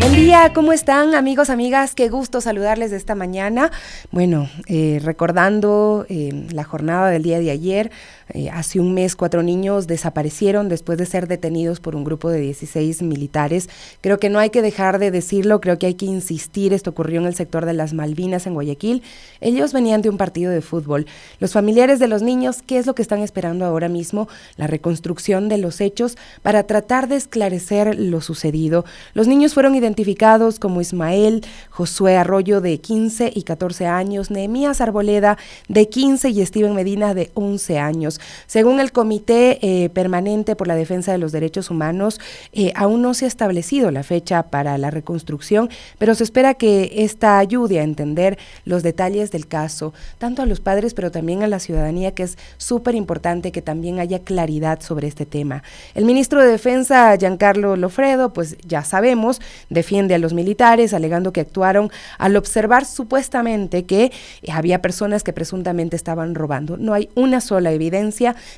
Buen día, ¿cómo están, amigos, amigas? Qué gusto saludarles esta mañana. Bueno, recordando la jornada del día de ayer, hace un mes 4 niños desaparecieron después de ser detenidos por un grupo de 16 militares. Creo que no hay que dejar de decirlo, creo que hay que insistir. Esto ocurrió en el sector de las Malvinas, en Guayaquil. Ellos venían de un partido de fútbol. Los familiares de los niños, ¿qué es lo que están esperando ahora mismo? La reconstrucción de los hechos para tratar de esclarecer lo sucedido. Los niños fueron identificados como Ismael Josué Arroyo, de 15 y 14 años, Nehemías Arboleda, de 15, y Steven Medina, de 11 años. Según el Comité Permanente por la Defensa de los Derechos Humanos, aún no se ha establecido la fecha para la reconstrucción, pero se espera que esta ayude a entender los detalles del caso, tanto a los padres, pero también a la ciudadanía, que es súper importante que también haya claridad sobre este tema. El ministro de Defensa, Giancarlo Lofredo, pues ya sabemos, defiende a los militares, alegando que actuaron al observar supuestamente que había personas que presuntamente estaban robando. No hay una sola evidencia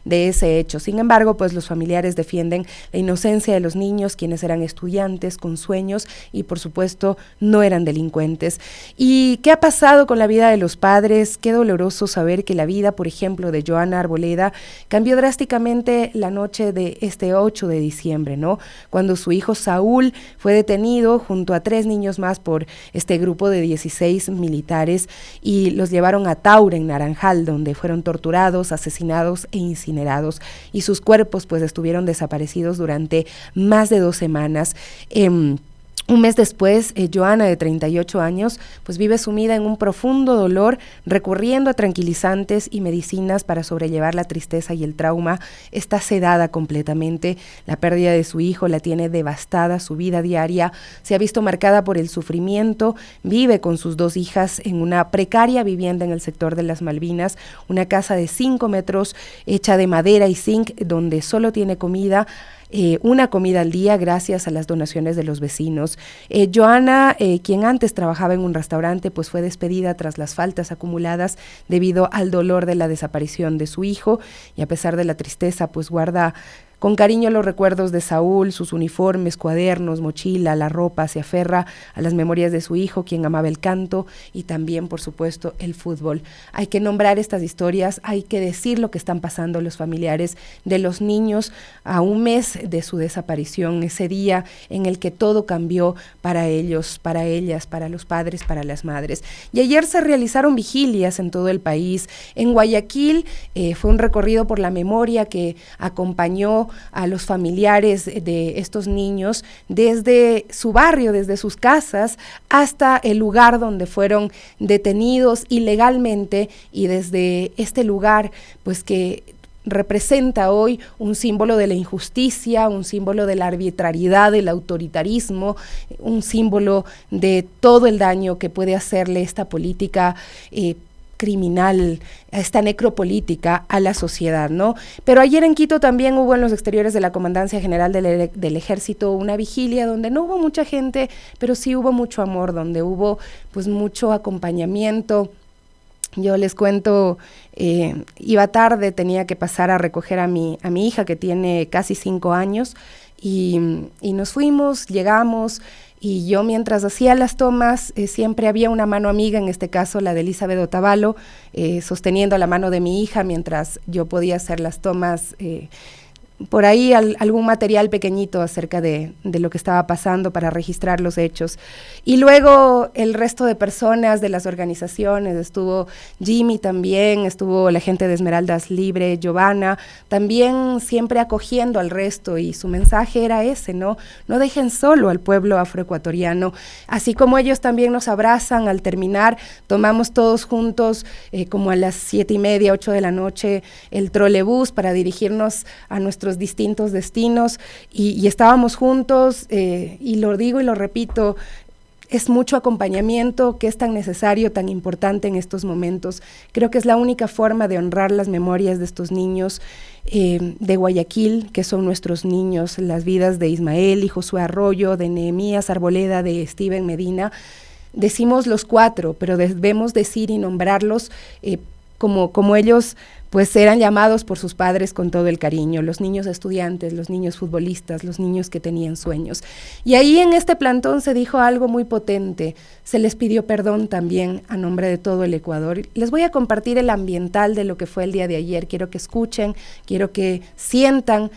de ese hecho. Sin embargo, pues los familiares defienden la inocencia de los niños, quienes eran estudiantes con sueños y, por supuesto, no eran delincuentes. ¿Y qué ha pasado con la vida de los padres? Qué doloroso saber que la vida, por ejemplo, de Joana Arboleda cambió drásticamente la noche de este 8 de diciembre, ¿no? Cuando su hijo Saúl fue detenido junto a 3 niños más por este grupo de 16 militares y los llevaron a Taura, en Naranjal, donde fueron torturados, asesinados e incinerados, y sus cuerpos pues estuvieron desaparecidos durante más de 2 semanas. Un mes después, Joana, de 38 años, pues vive sumida en un profundo dolor, recurriendo a tranquilizantes y medicinas para sobrellevar la tristeza y el trauma. Está sedada completamente. La pérdida de su hijo la tiene devastada. Su vida diaria se ha visto marcada por el sufrimiento. Vive con sus 2 hijas en una precaria vivienda en el sector de las Malvinas, una casa de 5 metros hecha de madera y zinc, donde solo tiene comida, una comida al día, gracias a las donaciones de los vecinos. Joana, quien antes trabajaba en un restaurante, pues fue despedida tras las faltas acumuladas debido al dolor de la desaparición de su hijo, y a pesar de la tristeza, pues guarda con cariño los recuerdos de Saúl, sus uniformes, cuadernos, mochila, la ropa. Se aferra a las memorias de su hijo, quien amaba el canto y también, por supuesto, el fútbol. Hay que nombrar estas historias, hay que decir lo que están pasando los familiares de los niños a un mes de su desaparición, ese día en el que todo cambió para ellos, para ellas, para los padres, para las madres. Y ayer se realizaron vigilias en todo el país. En Guayaquil fue un recorrido por la memoria que acompañó a los familiares de estos niños desde su barrio, desde sus casas, hasta el lugar donde fueron detenidos ilegalmente, y desde este lugar, pues que representa hoy un símbolo de la injusticia, un símbolo de la arbitrariedad, del autoritarismo, un símbolo de todo el daño que puede hacerle esta política criminal, esta necropolítica a la sociedad, ¿no? Pero ayer en Quito también hubo, en los exteriores de la Comandancia General del Ejército, una vigilia donde no hubo mucha gente, pero sí hubo mucho amor, donde hubo pues mucho acompañamiento. Yo les cuento, iba tarde, tenía que pasar a recoger a mi hija, que tiene casi 5 años, y nos fuimos, llegamos. Y yo, mientras hacía las tomas, siempre había una mano amiga, en este caso la de Elizabeth Otavalo, sosteniendo la mano de mi hija mientras yo podía hacer las tomas. Por ahí algún material pequeñito acerca de lo que estaba pasando para registrar los hechos. Y luego el resto de personas de las organizaciones, estuvo Jimmy también, estuvo la gente de Esmeraldas Libre, Giovanna, también siempre acogiendo al resto, y su mensaje era ese, ¿no? No dejen solo al pueblo afroecuatoriano. Así como ellos también nos abrazan al terminar, tomamos todos juntos, como a las 7:30, 8 de la noche, el trolebús para dirigirnos a nuestros distintos destinos, y estábamos juntos, y lo digo y lo repito, es mucho acompañamiento que es tan necesario, tan importante en estos momentos. Creo que es la única forma de honrar las memorias de estos niños de Guayaquil, que son nuestros niños, las vidas de Ismael y Josué Arroyo, de Nehemías Arboleda, de Steven Medina. Decimos los 4, pero debemos decir y nombrarlos como ellos pues eran llamados por sus padres con todo el cariño, los niños estudiantes, los niños futbolistas, los niños que tenían sueños. Y ahí en este plantón se dijo algo muy potente, se les pidió perdón también a nombre de todo el Ecuador. Les voy a compartir el ambiental de lo que fue el día de ayer, quiero que escuchen, quiero que sientan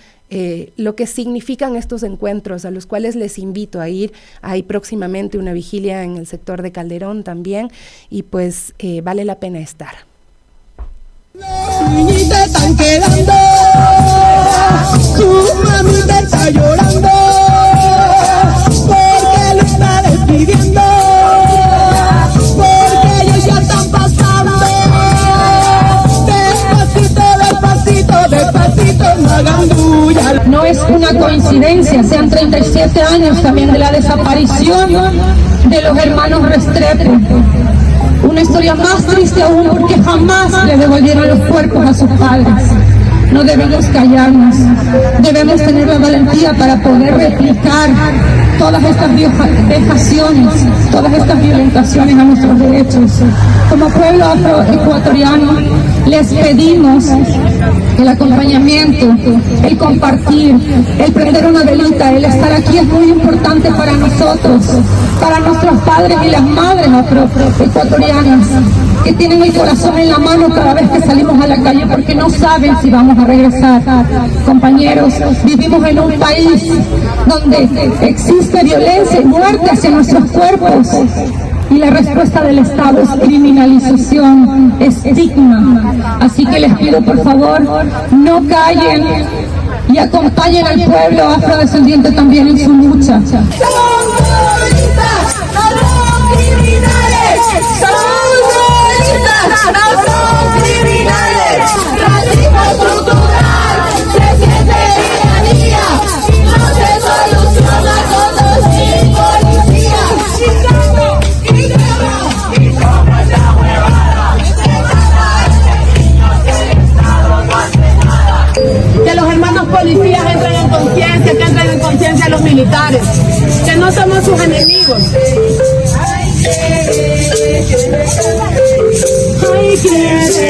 lo que significan estos encuentros, a los cuales les invito a ir. Hay próximamente una vigilia en el sector de Calderón también, y pues vale la pena estar. Los niñitos están quedando, su mamita está llorando, porque lo está despidiendo, porque ellos ya están pasando, despacito, despacito, despacito, no hagan bulla. No es una coincidencia, sean 37 años también de la desaparición de los hermanos Restrepo. Una historia más triste aún porque jamás le devolvieron los cuerpos a sus padres. No debemos callarnos, debemos tener la valentía para poder replicar todas estas vejaciones, todas estas violentaciones a nuestros derechos. Como pueblo afroecuatoriano les pedimos el acompañamiento, el compartir, el prender una velita, el estar aquí es muy importante para nosotros, para nuestros padres y las madres afroecuatorianas que tienen el corazón en la mano cada vez que salimos a la calle porque no saben si vamos a regresar. Compañeros, vivimos en un país donde existe violencia y muerte hacia nuestros cuerpos y la respuesta del Estado es criminalización, estigma. Así que les pido por favor, no callen y acompañen al pueblo afrodescendiente también en su lucha. Son terroristas, no son criminales, son terroristas, no son criminales. Racismo estructural se siente día a día y no se soluciona con los sin policía. Y como esta huevada, que los hermanos policías entren en conciencia, que entren en conciencia los militares, que no somos sus enemigos. Ay, quiere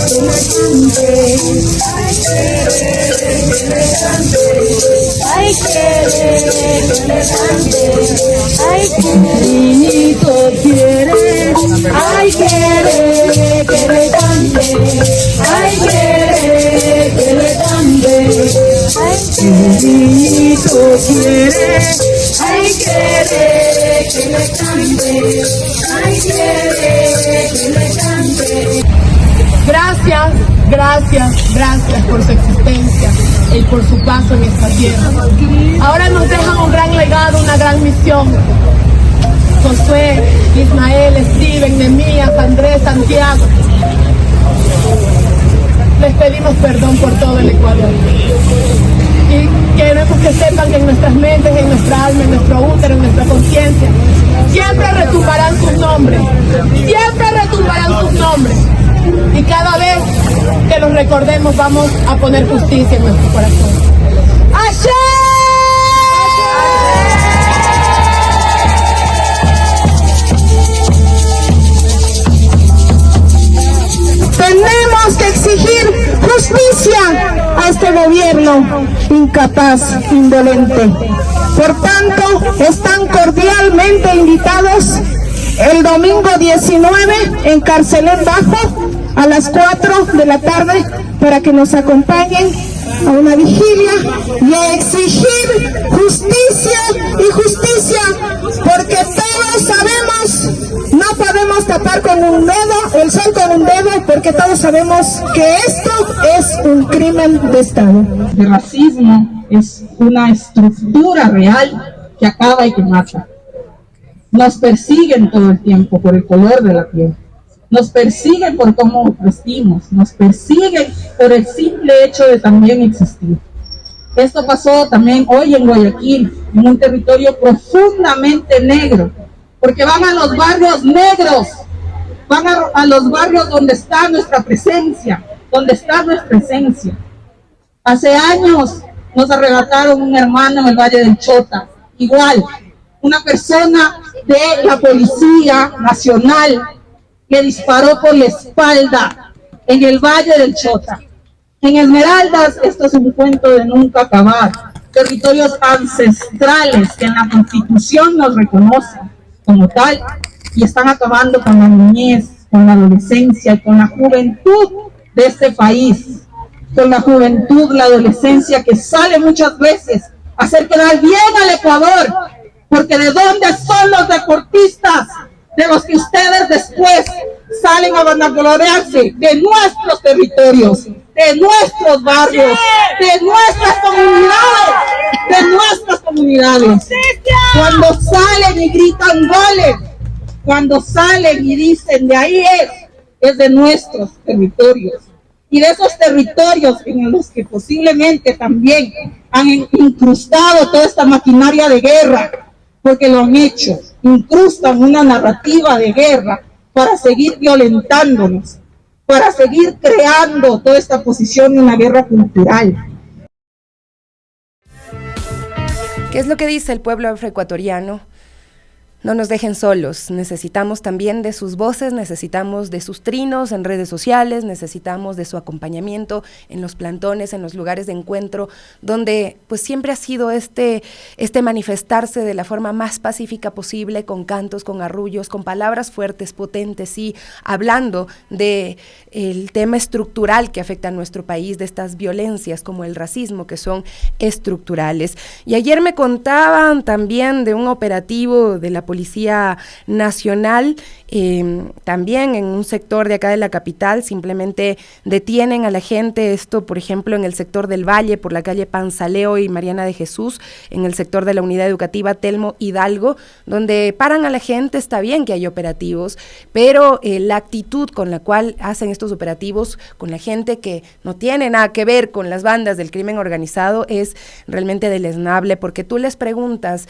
que me cante, ay, quiere que me cante, ay, niñito quiere, ay, quiere que me cante, ay, quiere que me cante, ay, niñito quiere, ay, quiere que me cante, ay, quiere que me cante. Gracias, gracias, gracias por su existencia y por su paso en esta tierra. Ahora nos dejan un gran legado, una gran misión. Josué, Ismael, Steven, Nemías, Andrés, Santiago. Les pedimos perdón por todo el Ecuador. Y queremos que sepan que en nuestras mentes, en nuestra alma, en nuestro útero, en nuestra conciencia, siempre retumbarán sus nombres. Siempre retumbarán sus nombres. Y cada vez que los recordemos vamos a poner justicia en nuestro corazón. ¡Axé! Tenemos que exigir justicia a este gobierno incapaz, indolente. Por tanto, están cordialmente invitados el domingo 19 en Carcelén Bajo a las 4 de la tarde para que nos acompañen a una vigilia y a exigir justicia y justicia, porque todos sabemos, no podemos tapar con un dedo, el sol con un dedo, porque todos sabemos que esto es un crimen de Estado. El racismo es una estructura real que acaba y que mata. Nos persiguen todo el tiempo por el color de la piel. Nos persiguen por cómo vestimos, nos persiguen por el simple hecho de también existir. Esto pasó también hoy en Guayaquil, en un territorio profundamente negro, porque van a los barrios negros, van a los barrios donde está nuestra presencia, Hace años nos arrebataron un hermano en el Valle del Chota, igual, una persona de la Policía Nacional, le disparó por la espalda en el Valle del Chota. En Esmeraldas, esto es un cuento de nunca acabar. Territorios ancestrales que en la Constitución nos reconocen como tal y están acabando con la niñez, con la adolescencia y con la juventud de este país. Con la juventud, la adolescencia que sale muchas veces a hacer quedar bien al Ecuador, porque ¿de dónde son los deportistas de los que ustedes después salen a vanagloriarse? De nuestros territorios, de nuestros barrios, de nuestras comunidades, Cuando salen y gritan goles, cuando salen y dicen de ahí es de nuestros territorios. Y de esos territorios en los que posiblemente también han incrustado toda esta maquinaria de guerra, porque lo han hecho, incrustan una narrativa de guerra para seguir violentándonos, para seguir creando toda esta posición de una guerra cultural. ¿Qué es lo que dice el pueblo afroecuatoriano? No nos dejen solos, necesitamos también de sus voces, necesitamos de sus trinos en redes sociales, necesitamos de su acompañamiento en los plantones, en los lugares de encuentro, donde pues siempre ha sido este manifestarse de la forma más pacífica posible, con cantos, con arrullos, con palabras fuertes, potentes y hablando de el tema estructural que afecta a nuestro país, de estas violencias como el racismo que son estructurales. Y ayer me contaban también de un operativo de la Policía Nacional, también en un sector de acá de la capital, simplemente detienen a la gente, esto por ejemplo en el sector del Valle, por la calle Panzaleo y Mariana de Jesús, en el sector de la Unidad Educativa Telmo Hidalgo, donde paran a la gente. Está bien que hay operativos, pero la actitud con la cual hacen estos operativos con la gente que no tiene nada que ver con las bandas del crimen organizado es realmente deleznable, porque tú les preguntas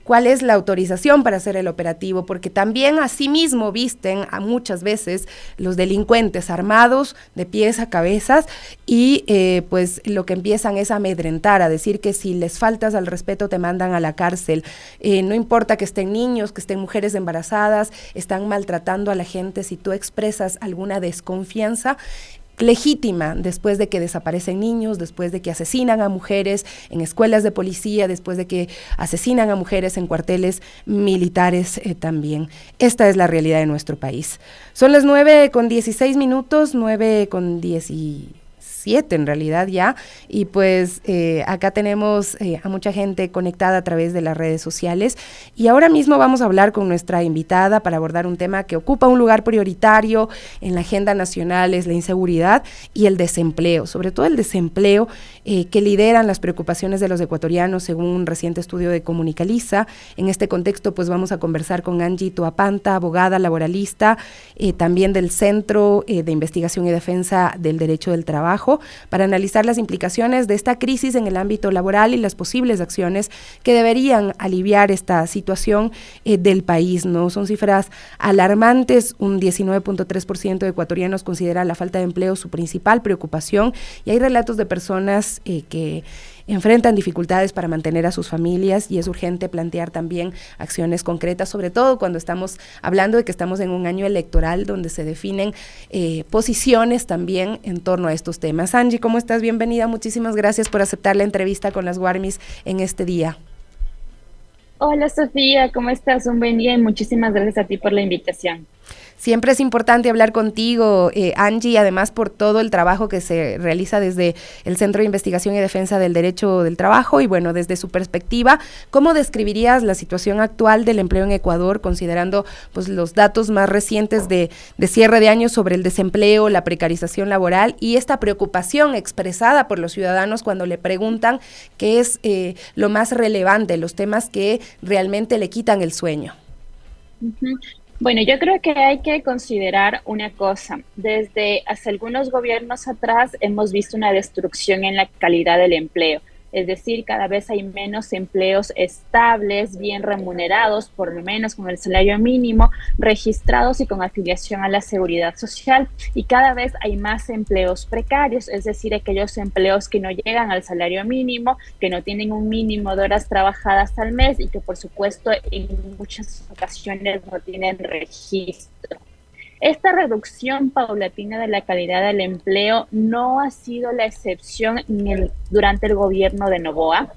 cuál es la autorización para hacer el operativo, porque también asimismo visten a muchas veces los delincuentes armados de pies a cabezas y pues lo que empiezan es a amedrentar, a decir que si les faltas al respeto te mandan a la cárcel, no importa que estén niños, que estén mujeres embarazadas, están maltratando a la gente si tú expresas alguna desconfianza legítima después de que desaparecen niños, después de que asesinan a mujeres en escuelas de policía, después de que asesinan a mujeres en cuarteles militares también. Esta es la realidad de nuestro país. Son las 9:16, 9:17 en realidad ya, y pues acá tenemos a mucha gente conectada a través de las redes sociales, y ahora mismo vamos a hablar con nuestra invitada para abordar un tema que ocupa un lugar prioritario en la agenda nacional, es la inseguridad y el desempleo, sobre todo el desempleo que lideran las preocupaciones de los ecuatorianos según un reciente estudio de Comunicaliza. En este contexto pues vamos a conversar con Angie Toapanta, abogada laboralista, también del Centro de Investigación y Defensa del Derecho del Trabajo, para analizar las implicaciones de esta crisis en el ámbito laboral y las posibles acciones que deberían aliviar esta situación del país, ¿no? Son cifras alarmantes, un 19.3% de ecuatorianos considera la falta de empleo su principal preocupación, y hay relatos de personas que enfrentan dificultades para mantener a sus familias, y es urgente plantear también acciones concretas, sobre todo cuando estamos hablando de que estamos en un año electoral donde se definen posiciones también en torno a estos temas. Angie, ¿cómo estás? Bienvenida, muchísimas gracias por aceptar la entrevista con las Guarmis en este día. Hola Sofía, ¿cómo estás? Un buen día y muchísimas gracias a ti por la invitación. Siempre es importante hablar contigo, Angie, además por todo el trabajo que se realiza desde el Centro de Investigación y Defensa del Derecho del Trabajo, y bueno, desde su perspectiva, ¿cómo describirías la situación actual del empleo en Ecuador, considerando pues los datos más recientes de cierre de año sobre el desempleo, la precarización laboral y esta preocupación expresada por los ciudadanos cuando le preguntan qué es lo más relevante, los temas que realmente le quitan el sueño? Uh-huh. Bueno, yo creo que hay que considerar una cosa. Desde hace algunos gobiernos atrás hemos visto una destrucción en la calidad del empleo. Es decir, cada vez hay menos empleos estables, bien remunerados, por lo menos con el salario mínimo, registrados y con afiliación a la seguridad social. Y cada vez hay más empleos precarios, es decir, aquellos empleos que no llegan al salario mínimo, que no tienen un mínimo de horas trabajadas al mes y que, por supuesto, en muchas ocasiones no tienen registro. Esta reducción paulatina de la calidad del empleo no ha sido la excepción durante el gobierno de Noboa.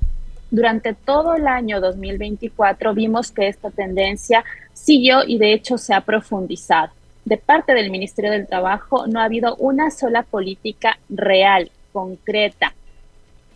Durante todo el año 2024 vimos que esta tendencia siguió y de hecho se ha profundizado. De parte del Ministerio del Trabajo no ha habido una sola política real, concreta,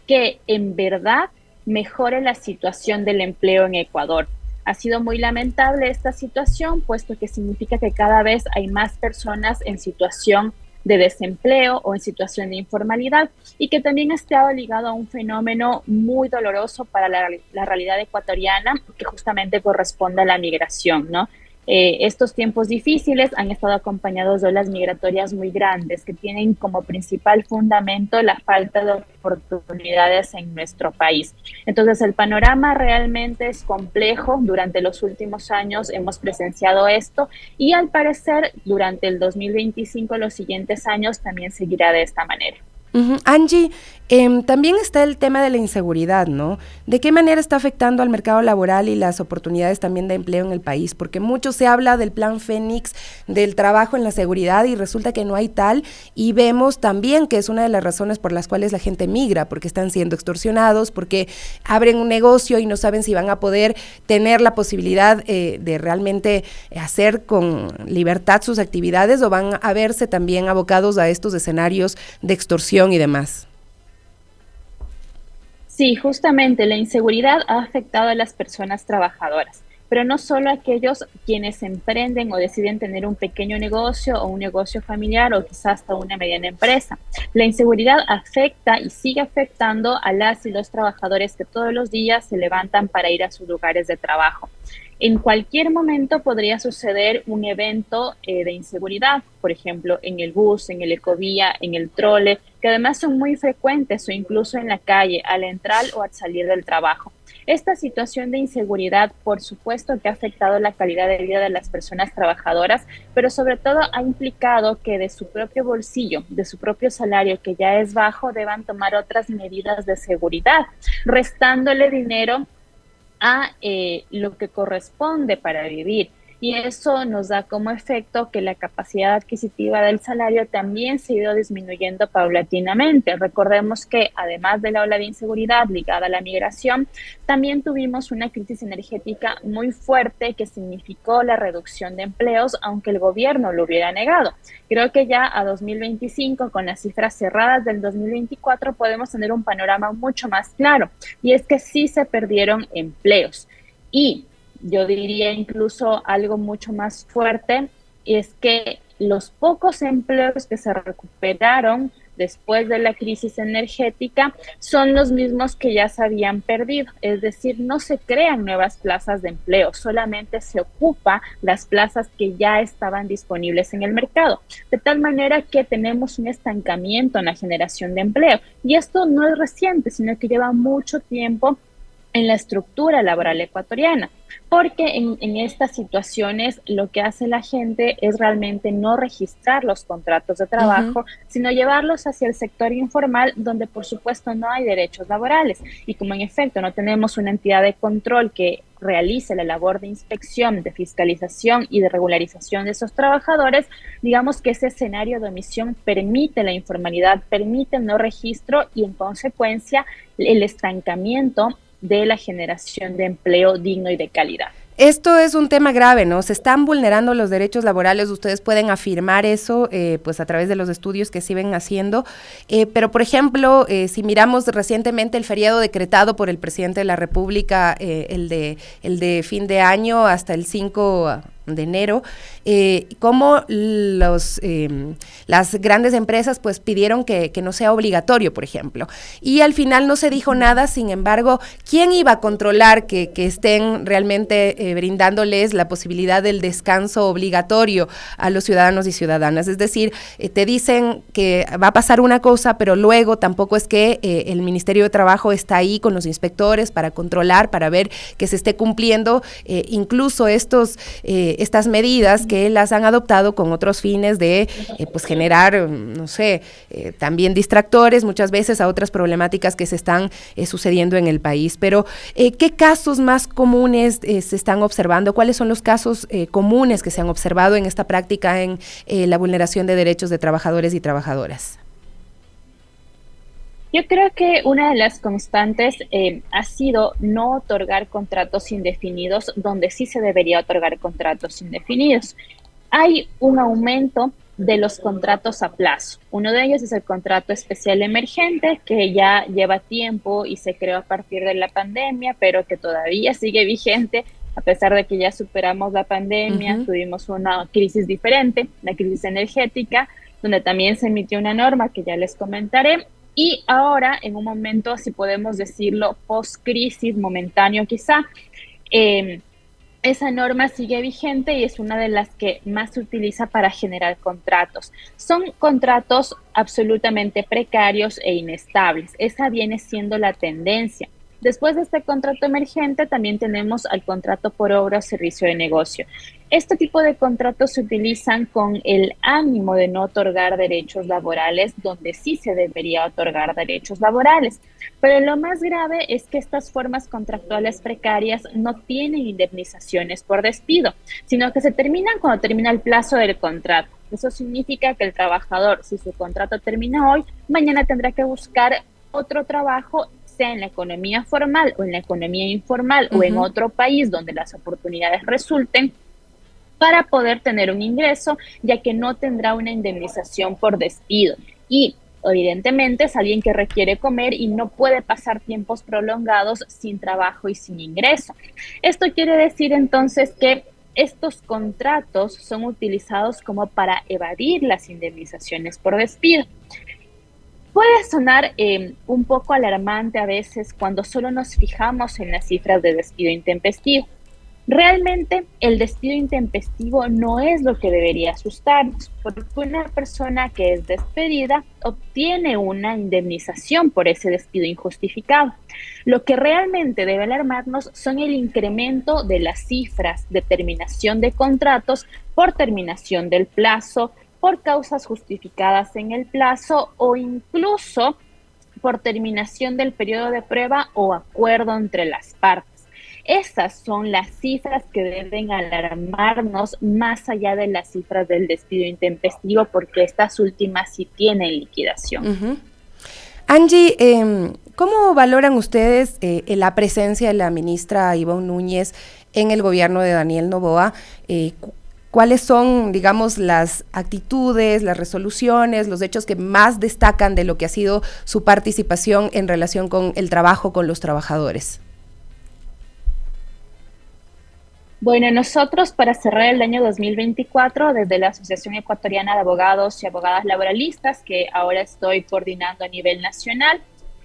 que en verdad mejore la situación del empleo en Ecuador. Ha sido muy lamentable esta situación, puesto que significa que cada vez hay más personas en situación de desempleo o en situación de informalidad, y que también ha estado ligado a un fenómeno muy doloroso para la realidad ecuatoriana, que justamente corresponde a la migración, ¿no? Estos tiempos difíciles han estado acompañados de olas migratorias muy grandes que tienen como principal fundamento la falta de oportunidades en nuestro país. Entonces, el panorama realmente es complejo. Durante los últimos años hemos presenciado esto y al parecer durante el 2025, los siguientes años, también seguirá de esta manera. Angie, también está el tema de la inseguridad, ¿no? ¿De qué manera está afectando al mercado laboral y las oportunidades también de empleo en el país? Porque mucho se habla del plan Fénix, del trabajo en la seguridad, y resulta que no hay tal, y vemos también que es una de las razones por las cuales la gente migra, porque están siendo extorsionados, porque abren un negocio y no saben si van a poder tener la posibilidad de realmente hacer con libertad sus actividades, o van a verse también abocados a estos escenarios de extorsión y demás. Sí, justamente la inseguridad ha afectado a las personas trabajadoras, pero no solo a aquellos quienes emprenden o deciden tener un pequeño negocio o un negocio familiar o quizás hasta una mediana empresa. La inseguridad afecta y sigue afectando a las y los trabajadores que todos los días se levantan para ir a sus lugares de trabajo. En cualquier momento podría suceder un evento de inseguridad, por ejemplo, en el bus, en el ecovía, en el trole, que además son muy frecuentes, o incluso en la calle, al entrar o al salir del trabajo. Esta situación de inseguridad, por supuesto que ha afectado la calidad de vida de las personas trabajadoras, pero sobre todo ha implicado que de su propio bolsillo, de su propio salario, que ya es bajo, deban tomar otras medidas de seguridad, restándole dinero a lo que corresponde para vivir. Y eso nos da como efecto que la capacidad adquisitiva del salario también se ha ido disminuyendo paulatinamente. Recordemos que además de la ola de inseguridad ligada a la migración, también tuvimos una crisis energética muy fuerte que significó la reducción de empleos, aunque el gobierno lo hubiera negado. Creo que ya a 2025, con las cifras cerradas del 2024, podemos tener un panorama mucho más claro, y es que sí se perdieron empleos. Y yo diría incluso algo mucho más fuerte, es que los pocos empleos que se recuperaron después de la crisis energética son los mismos que ya se habían perdido. Es decir, no se crean nuevas plazas de empleo, solamente se ocupa las plazas que ya estaban disponibles en el mercado. De tal manera que tenemos un estancamiento en la generación de empleo. Y esto no es reciente, sino que lleva mucho tiempo en la estructura laboral ecuatoriana, porque en estas situaciones lo que hace la gente es realmente no registrar los contratos de trabajo, sino llevarlos hacia el sector informal, donde por supuesto no hay derechos laborales. Y como en efecto no tenemos una entidad de control que realice la labor de inspección, de fiscalización y de regularización de esos trabajadores, digamos que ese escenario de omisión permite la informalidad, permite el no registro y en consecuencia el estancamiento de la generación de empleo digno y de calidad. Esto es un tema grave, ¿no? Se están vulnerando los derechos laborales, ustedes pueden afirmar eso pues a través de los estudios que se ven haciendo, pero por ejemplo, si miramos recientemente el feriado decretado por el presidente de la República, el de fin de año hasta el 5 de enero, cómo las grandes empresas pues pidieron que no sea obligatorio, por ejemplo, y al final no se dijo nada. Sin embargo, ¿quién iba a controlar que estén realmente brindándoles la posibilidad del descanso obligatorio a los ciudadanos y ciudadanas? Es decir, te dicen que va a pasar una cosa, pero luego tampoco es que el Ministerio de Trabajo está ahí con los inspectores para controlar, para ver que se esté cumpliendo incluso estos estas medidas que las han adoptado con otros fines de pues generar, no sé, también distractores muchas veces a otras problemáticas que se están sucediendo en el país. Pero, ¿qué casos más comunes se están observando? ¿Cuáles son los casos comunes que se han observado en esta práctica en la vulneración de derechos de trabajadores y trabajadoras? Yo creo que una de las constantes ha sido no otorgar contratos indefinidos donde sí se debería otorgar contratos indefinidos. Hay un aumento de los contratos a plazo. Uno de ellos es el contrato especial emergente, que ya lleva tiempo y se creó a partir de la pandemia, pero que todavía sigue vigente, a pesar de que ya superamos la pandemia. Tuvimos una crisis diferente, la crisis energética, donde también se emitió una norma que ya les comentaré. Y ahora, en un momento, si podemos decirlo, post-crisis, momentáneo quizá, esa norma sigue vigente y es una de las que más se utiliza para generar contratos. Son contratos absolutamente precarios e inestables. Esa viene siendo la tendencia. Después de este contrato emergente, también tenemos al contrato por obra o servicio de negocio. Este tipo de contratos se utilizan con el ánimo de no otorgar derechos laborales donde sí se debería otorgar derechos laborales. Pero lo más grave es que estas formas contractuales precarias no tienen indemnizaciones por despido, sino que se terminan cuando termina el plazo del contrato. Eso significa que el trabajador, si su contrato termina hoy, mañana tendrá que buscar otro trabajo, sea en la economía formal o en la economía informal o en otro país donde las oportunidades resulten, para poder tener un ingreso, ya que no tendrá una indemnización por despido. Y evidentemente es alguien que requiere comer y no puede pasar tiempos prolongados sin trabajo y sin ingreso. Esto quiere decir entonces que estos contratos son utilizados como para evadir las indemnizaciones por despido. Puede sonar un poco alarmante a veces cuando solo nos fijamos en las cifras de despido intempestivo. Realmente el despido intempestivo no es lo que debería asustarnos, porque una persona que es despedida obtiene una indemnización por ese despido injustificado. Lo que realmente debe alarmarnos son el incremento de las cifras de terminación de contratos por terminación del plazo, por causas justificadas en el plazo o incluso por terminación del periodo de prueba o acuerdo entre las partes. Esas son las cifras que deben alarmarnos más allá de las cifras del despido intempestivo, porque estas últimas sí tienen liquidación. Angie, ¿cómo valoran ustedes la presencia de la ministra Ivonne Núñez en el gobierno de Daniel Noboa? ¿Cuáles son, digamos, las actitudes, las resoluciones, los hechos que más destacan de lo que ha sido su participación en relación con el trabajo con los trabajadores? Bueno, nosotros para cerrar el año 2024, desde la Asociación Ecuatoriana de Abogados y Abogadas Laboralistas, que ahora estoy coordinando a nivel nacional,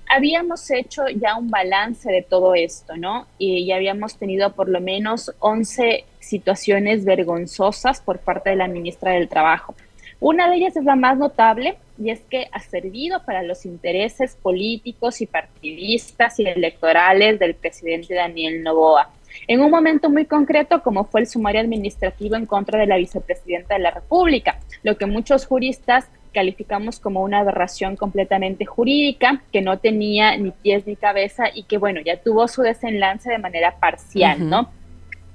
habíamos hecho ya un balance de todo esto, ¿no? Y ya habíamos tenido por lo menos 11 situaciones vergonzosas por parte de la ministra del Trabajo. Una de ellas es la más notable, y es que ha servido para los intereses políticos y partidistas y electorales del presidente Daniel Noboa. En un momento muy concreto, como fue el sumario administrativo en contra de la vicepresidenta de la República, lo que muchos juristas calificamos como una aberración completamente jurídica, que no tenía ni pies ni cabeza y que, bueno, ya tuvo su desenlace de manera parcial, ¿no?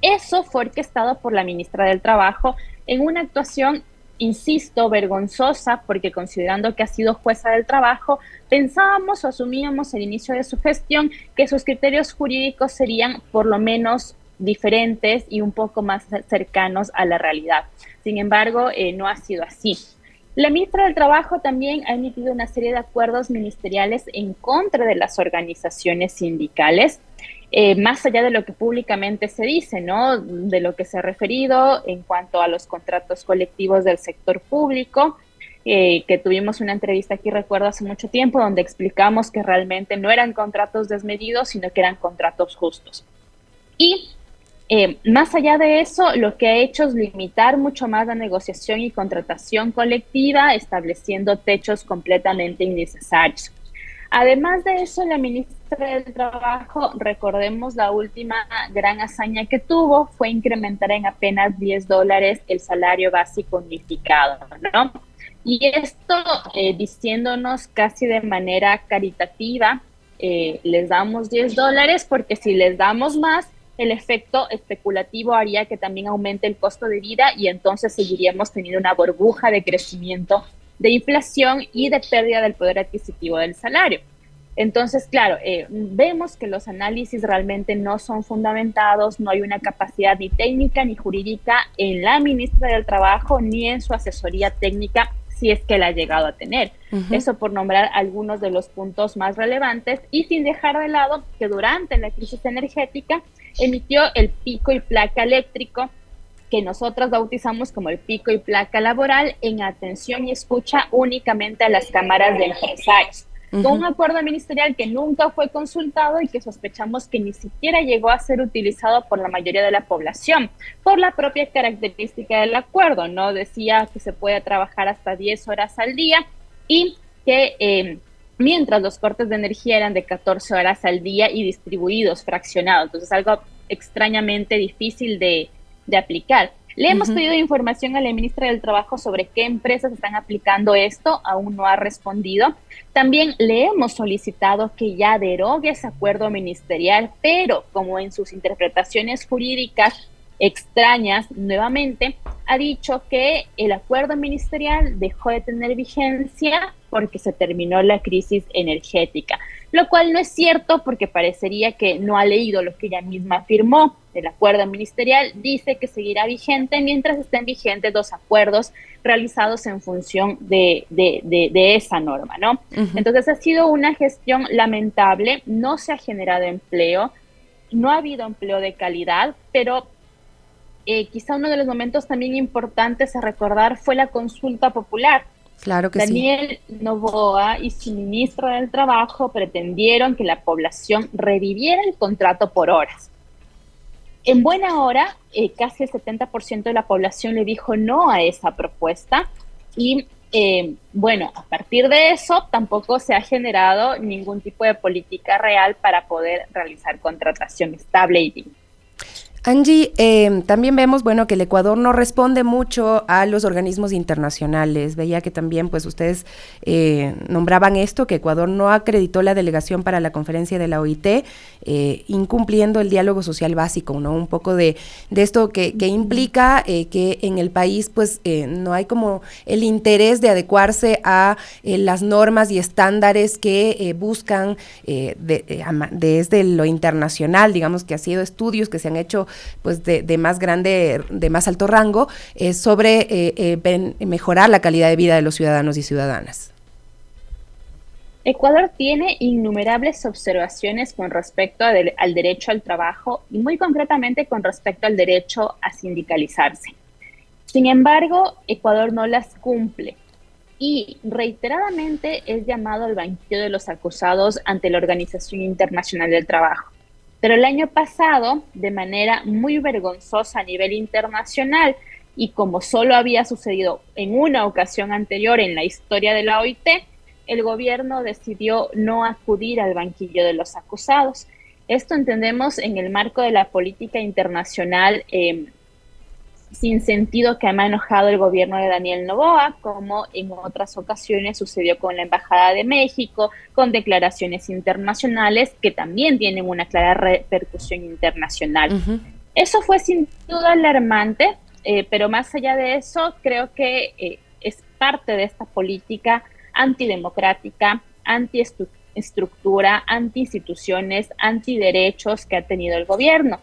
Eso fue orquestado por la ministra del Trabajo en una actuación, insisto, vergonzosa, porque considerando que ha sido jueza del trabajo, pensábamos o asumíamos al inicio de su gestión que sus criterios jurídicos serían por lo menos diferentes y un poco más cercanos a la realidad. Sin embargo, no ha sido así. La ministra del Trabajo también ha emitido una serie de acuerdos ministeriales en contra de las organizaciones sindicales, más allá de lo que públicamente se dice, ¿no? De lo que se ha referido en cuanto a los contratos colectivos del sector público, que tuvimos una entrevista aquí, recuerdo, hace mucho tiempo, donde explicamos que realmente no eran contratos desmedidos, sino que eran contratos justos. Y más allá de eso, lo que ha hecho es limitar mucho más la negociación y contratación colectiva, estableciendo techos completamente innecesarios. Además de eso, la ministra del Trabajo, recordemos la última gran hazaña que tuvo, fue incrementar en apenas $10 el salario básico unificado, ¿no? Y esto diciéndonos casi de manera caritativa, les damos $10 porque si les damos más, el efecto especulativo haría que también aumente el costo de vida y entonces seguiríamos teniendo una burbuja de crecimiento de inflación y de pérdida del poder adquisitivo del salario. Entonces, claro, vemos que los análisis realmente no son fundamentados, no hay una capacidad ni técnica ni jurídica en la ministra del Trabajo ni en su asesoría técnica, si es que la ha llegado a tener. Eso por nombrar algunos de los puntos más relevantes y sin dejar de lado que durante la crisis energética emitió el pico y placa eléctrico, que nosotros bautizamos como el pico y placa laboral, en atención y escucha únicamente a las cámaras de empresarios, con un acuerdo ministerial que nunca fue consultado y que sospechamos que ni siquiera llegó a ser utilizado por la mayoría de la población, por la propia característica del acuerdo, ¿no? Decía que se puede trabajar hasta 10 horas al día y que mientras los cortes de energía eran de 14 horas al día y distribuidos, fraccionados, entonces algo extrañamente difícil de aplicar. Le hemos pedido información a la ministra del Trabajo sobre qué empresas están aplicando esto, aún no ha respondido. También le hemos solicitado que ya derogue ese acuerdo ministerial, pero como en sus interpretaciones jurídicas extrañas, nuevamente, ha dicho que el acuerdo ministerial dejó de tener vigencia porque se terminó la crisis energética, lo cual no es cierto porque parecería que no ha leído lo que ella misma afirmó. El acuerdo ministerial dice que seguirá vigente mientras estén vigentes los acuerdos realizados en función de esa norma, ¿no? Entonces ha sido una gestión lamentable, no se ha generado empleo, no ha habido empleo de calidad, pero quizá uno de los momentos también importantes a recordar fue la consulta popular. Claro que Daniel Noboa y su ministro del Trabajo pretendieron que la población reviviera el contrato por horas. En buena hora, casi el 70% de la población le dijo no a esa propuesta y bueno, a partir de eso tampoco se ha generado ningún tipo de política real para poder realizar contratación estable y digna. Angie, también vemos, bueno, que el Ecuador no responde mucho a los organismos internacionales. Veía que también, pues, ustedes nombraban esto, que Ecuador no acreditó la delegación para la conferencia de la OIT, incumpliendo el diálogo social básico, ¿no? Un poco de esto que implica que en el país, pues, no hay como el interés de adecuarse a las normas y estándares que buscan desde lo internacional, digamos que ha sido estudios que se han hecho pues de más alto rango, sobre mejorar la calidad de vida de los ciudadanos y ciudadanas. Ecuador tiene innumerables observaciones con respecto al derecho al trabajo y muy concretamente con respecto al derecho a sindicalizarse. Sin embargo, Ecuador no las cumple y reiteradamente es llamado al banquillo de los acusados ante la Organización Internacional del Trabajo. Pero el año pasado, de manera muy vergonzosa a nivel internacional, y como solo había sucedido en una ocasión anterior en la historia de la OIT, el gobierno decidió no acudir al banquillo de los acusados. Esto entendemos en el marco de la política internacional sin sentido que ha enojado el gobierno de Daniel Noboa, como en otras ocasiones sucedió con la Embajada de México, con declaraciones internacionales que también tienen una clara repercusión internacional. Eso fue sin duda alarmante, pero más allá de eso, creo que es parte de esta política antidemocrática, antiestructura, antiinstituciones, antiderechos que ha tenido el gobierno.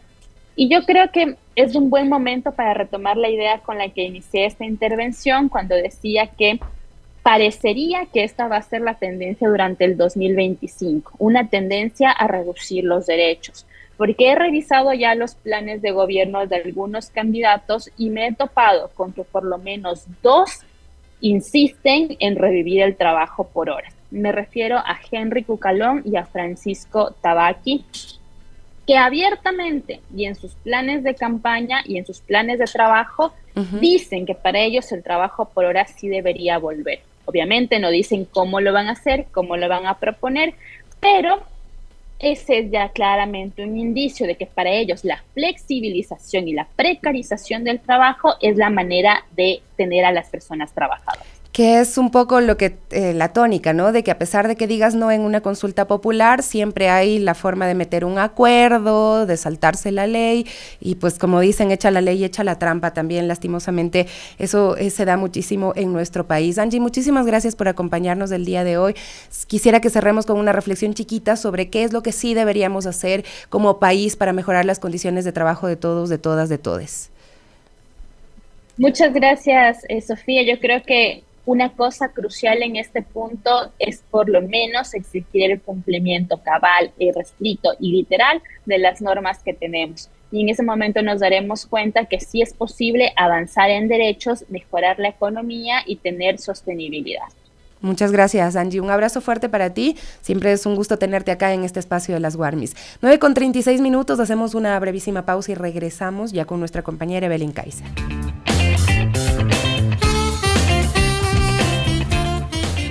Y yo creo que es un buen momento para retomar la idea con la que inicié esta intervención cuando decía que parecería que esta va a ser la tendencia durante el 2025, una tendencia a reducir los derechos, porque he revisado ya los planes de gobierno de algunos candidatos y me he topado con que por lo menos 2 insisten en revivir el trabajo por horas. Me refiero a Henry Cucalón y a Francisco Tabaqui, que abiertamente y en sus planes de campaña y en sus planes de trabajo dicen que para ellos el trabajo por hora sí debería volver. Obviamente no dicen cómo lo van a hacer, cómo lo van a proponer, pero ese es ya claramente un indicio de que para ellos la flexibilización y la precarización del trabajo es la manera de tener a las personas trabajadoras. Que es un poco lo que la tónica, ¿no? De que a pesar de que digas no en una consulta popular, siempre hay la forma de meter un acuerdo, de saltarse la ley, y pues como dicen, echa la ley, echa la trampa también, lastimosamente, eso se da muchísimo en nuestro país. Angie, muchísimas gracias por acompañarnos el día de hoy. Quisiera que cerremos con una reflexión chiquita sobre qué es lo que sí deberíamos hacer como país para mejorar las condiciones de trabajo de todos, de todas, de todes. Muchas gracias, Sofía. Yo creo que una cosa crucial en este punto es por lo menos exigir el cumplimiento cabal, restricto y literal de las normas que tenemos. Y en ese momento nos daremos cuenta que sí es posible avanzar en derechos, mejorar la economía y tener sostenibilidad. Muchas gracias, Angie. Un abrazo fuerte para ti. Siempre es un gusto tenerte acá en este espacio de las Warmis. 9:36, hacemos una brevísima pausa y regresamos ya con nuestra compañera Evelyn Kaiser.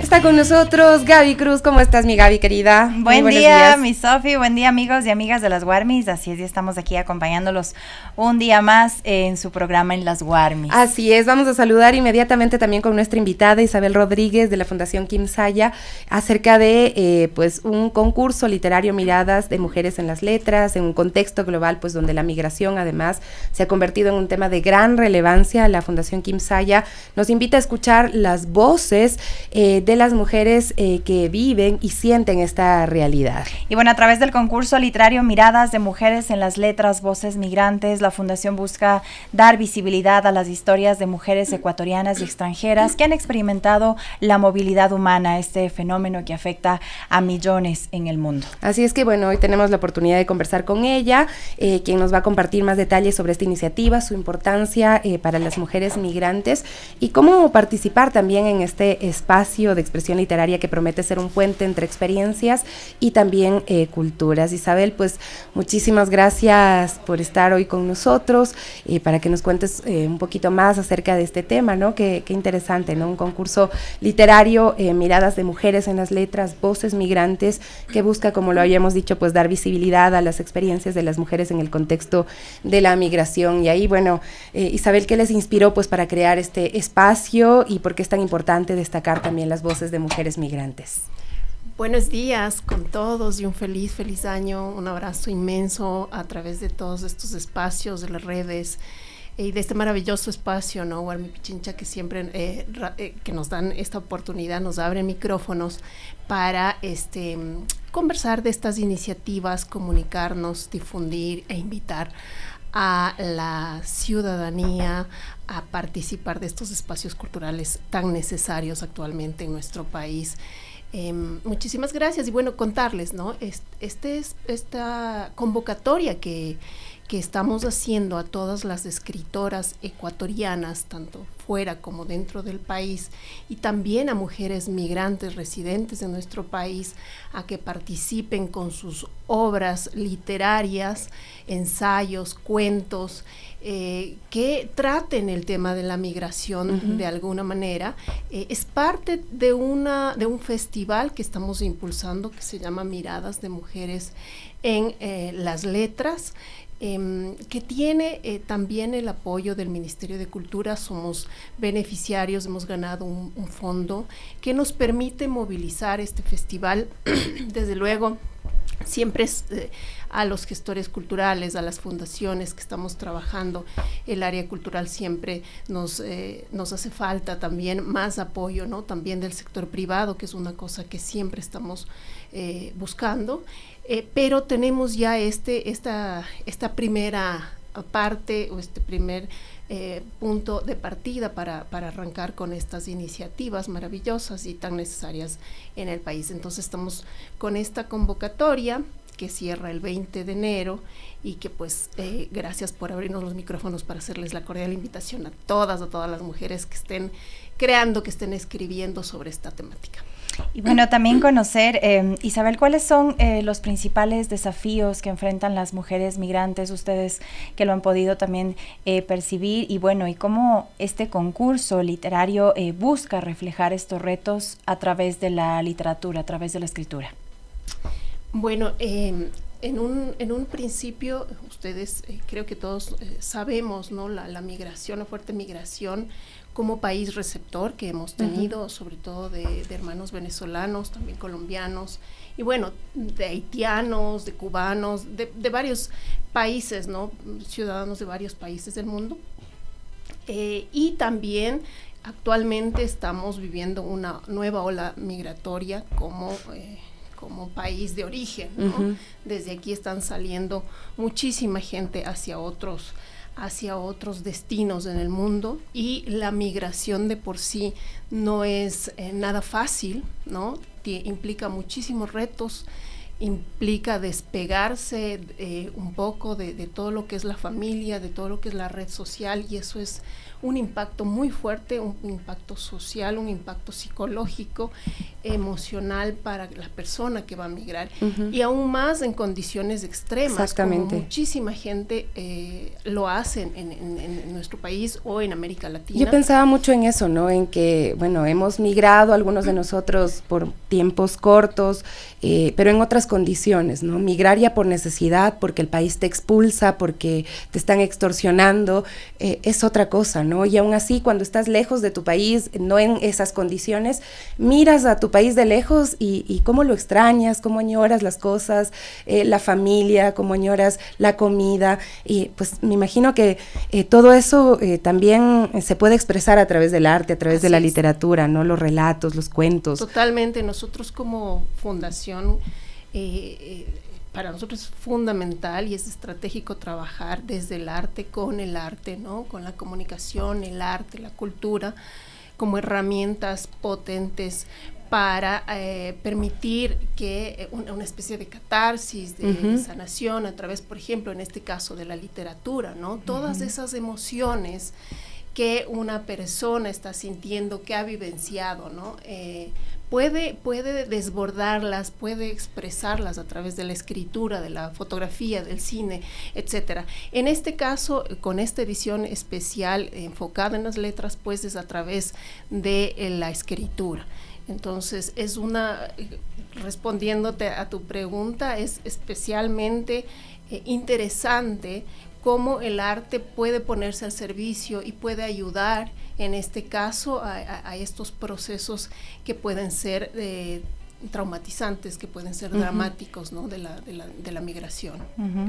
Está con nosotros Gaby Cruz. ¿Cómo estás, mi Gaby querida? Buen día, mi Sofi, buen día, amigos y amigas de las Warmis. Así es, ya estamos aquí acompañándolos un día más en su programa en las Warmis. Así es, vamos a saludar inmediatamente también con nuestra invitada Isabel Rodríguez de la Fundación Quimsaya acerca de pues un concurso literario Miradas de Mujeres en las Letras, en un contexto global pues donde la migración además se ha convertido en un tema de gran relevancia. La Fundación Quimsaya nos invita a escuchar las voces de las mujeres que viven y sienten esta realidad. Y bueno, a través del concurso literario Miradas de Mujeres en las Letras, Voces Migrantes, la Fundación busca dar visibilidad a las historias de mujeres ecuatorianas y extranjeras que han experimentado la movilidad humana, este fenómeno que afecta a millones en el mundo. Así es que bueno, hoy tenemos la oportunidad de conversar con ella, quien nos va a compartir más detalles sobre esta iniciativa, su importancia para las mujeres migrantes y cómo participar también en este espacio de expresión literaria que promete ser un puente entre experiencias y también culturas. Isabel, pues muchísimas gracias por estar hoy con nosotros para que nos cuentes un poquito más acerca de este tema, ¿no? Qué interesante, ¿no? Un concurso literario, Miradas de Mujeres en las Letras, Voces Migrantes, que busca, como lo habíamos dicho, pues dar visibilidad a las experiencias de las mujeres en el contexto de la migración. Y ahí, bueno, Isabel, ¿qué les inspiró pues para crear este espacio y por qué es tan importante destacar también las voces de mujeres migrantes? Buenos días con todos y un feliz año, un abrazo inmenso a través de todos estos espacios, de las redes y de este maravilloso espacio, ¿no? Warmi Pichincha, que siempre que nos dan esta oportunidad, nos abren micrófonos para conversar de estas iniciativas, comunicarnos, difundir e invitar a la ciudadanía a participar de estos espacios culturales tan necesarios actualmente en nuestro país. Muchísimas gracias y bueno, contarles, ¿no? Esta convocatoria que estamos haciendo a todas las escritoras ecuatorianas, tanto fuera como dentro del país, y también a mujeres migrantes residentes en nuestro país, a que participen con sus obras literarias, ensayos, cuentos, que traten el tema de la migración de alguna manera. Es parte de un festival que estamos impulsando que se llama Miradas de Mujeres en las Letras, que tiene también el apoyo del Ministerio de Cultura. Somos beneficiarios, hemos ganado un fondo que nos permite movilizar este festival. Desde luego, siempre es a los gestores culturales, a las fundaciones que estamos trabajando, el área cultural siempre nos hace falta también más apoyo, ¿no? También del sector privado, que es una cosa que siempre estamos buscando, pero tenemos ya esta primera parte o este primer punto de partida para arrancar con estas iniciativas maravillosas y tan necesarias en el país. Entonces estamos con esta convocatoria que cierra el 20 de enero y que pues gracias por abrirnos los micrófonos para hacerles la cordial invitación a todas las mujeres que estén creando, que estén escribiendo sobre esta temática. Y bueno, también conocer, Isabel, ¿cuáles son los principales desafíos que enfrentan las mujeres migrantes, ustedes que lo han podido también percibir? Y bueno, y cómo este concurso literario busca reflejar estos retos a través de la literatura, a través de la escritura. Bueno, en un principio, ustedes creo que todos sabemos, ¿no? La migración, la fuerte migración como país receptor que hemos tenido, sobre todo de hermanos venezolanos, también colombianos, y bueno, de haitianos, de cubanos, de varios países, ¿no? Ciudadanos de varios países del mundo. Y también actualmente estamos viviendo una nueva ola migratoria como país de origen, ¿no? Desde aquí están saliendo muchísima gente hacia otros destinos en el mundo, y la migración de por sí no es nada fácil, ¿no? Implica muchísimos retos, implica despegarse un poco de todo lo que es la familia, de todo lo que es la red social, y eso es un impacto muy fuerte, un impacto social, un impacto psicológico, emocional para la persona que va a migrar, y aún más en condiciones extremas, como muchísima gente lo hace en nuestro país o en América Latina. Yo pensaba mucho en eso, ¿no? En que, bueno, hemos migrado algunos de nosotros por tiempos cortos, pero en otras condiciones, ¿no? Migrar ya por necesidad, porque el país te expulsa, porque te están extorsionando, es otra cosa, ¿no? Y aún así, cuando estás lejos de tu país, no en esas condiciones, miras a tu país de lejos y cómo lo extrañas, cómo añoras las cosas, la familia, cómo añoras la comida, y pues me imagino que todo eso también se puede expresar a través del arte, a través de la literatura, ¿no? Los relatos, los cuentos. Totalmente. Nosotros como fundación, para nosotros es fundamental y es estratégico trabajar desde el arte, ¿no? Con la comunicación, el arte, la cultura, como herramientas potentes para permitir que una especie de catarsis, de sanación a través, por ejemplo, en este caso de la literatura, ¿no? Todas esas emociones que una persona está sintiendo, que ha vivenciado, ¿no? Puede desbordarlas, puede expresarlas a través de la escritura, de la fotografía, del cine, etcétera. En este caso, con esta edición especial enfocada en las letras, pues es a través de la escritura. Entonces, respondiéndote a tu pregunta, es especialmente interesante cómo el arte puede ponerse al servicio y puede ayudar, en este caso, a estos procesos que pueden ser traumatizantes, que pueden ser dramáticos, ¿no? de la migración.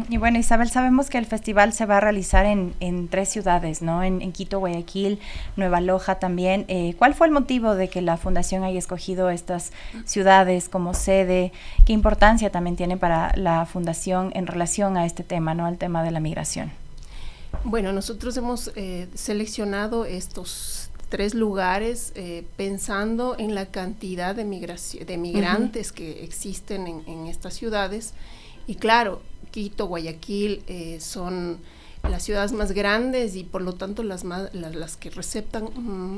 Y bueno, Isabel, sabemos que el festival se va a realizar en 3 ciudades, ¿no? En Quito, Guayaquil, Nueva Loja también. ¿Cuál fue el motivo de que la Fundación haya escogido estas ciudades como sede? ¿Qué importancia también tiene para la Fundación en relación a este tema, ¿no? Al tema de la migración. Bueno, nosotros hemos seleccionado estos 3 lugares pensando en la cantidad de migrantes que existen en estas ciudades, y claro, Quito, Guayaquil son las ciudades más grandes y por lo tanto las que receptan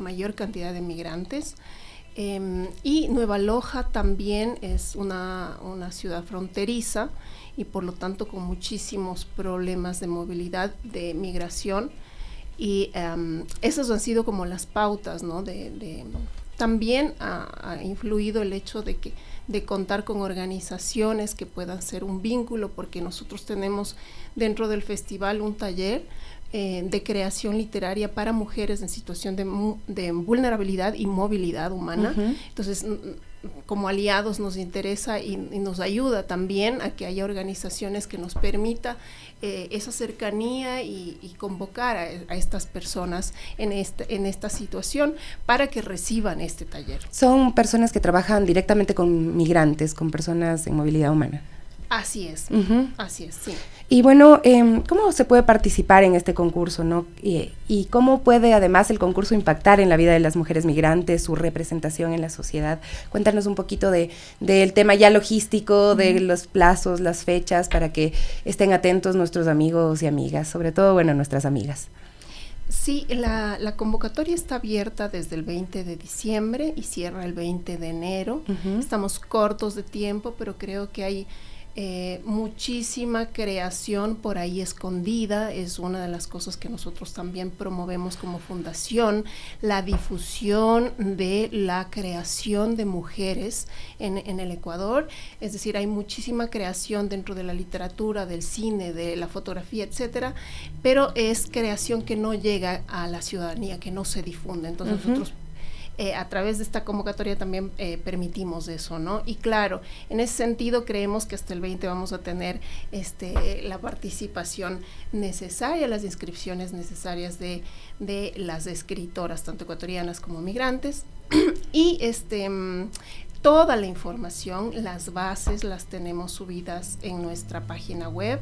mayor cantidad de migrantes, y Nueva Loja también es una ciudad fronteriza y por lo tanto con muchísimos problemas de movilidad, de migración. Y esas han sido como las pautas, ¿no? También ha influido el hecho de contar con organizaciones que puedan ser un vínculo, porque nosotros tenemos dentro del festival un taller de creación literaria para mujeres en situación de vulnerabilidad y movilidad humana. Entonces, como aliados nos interesa y nos ayuda también a que haya organizaciones que nos permita esa cercanía y convocar a estas personas en esta situación para que reciban este taller. Son personas que trabajan directamente con migrantes, con personas en movilidad humana. Así es, así es, sí. Y bueno, ¿cómo se puede participar en este concurso, ¿no? Y cómo puede además el concurso impactar en la vida de las mujeres migrantes, su representación en la sociedad? Cuéntanos un poquito del tema ya logístico, de los plazos, las fechas, para que estén atentos nuestros amigos y amigas, sobre todo, bueno, nuestras amigas. Sí, la convocatoria está abierta desde el 20 de diciembre y cierra el 20 de enero. Estamos cortos de tiempo, pero creo que hay muchísima creación por ahí escondida. Es una de las cosas que nosotros también promovemos como fundación, la difusión de la creación de mujeres en el Ecuador. Es decir, hay muchísima creación dentro de la literatura, del cine, de la fotografía, etcétera, pero es creación que no llega a la ciudadanía, que no se difunde. Entonces nosotros a través de esta convocatoria también permitimos eso, ¿no? Y claro, en ese sentido creemos que hasta el 20 vamos a tener la participación necesaria, las inscripciones necesarias de las escritoras, tanto ecuatorianas como migrantes, y toda la información, las bases las tenemos subidas en nuestra página web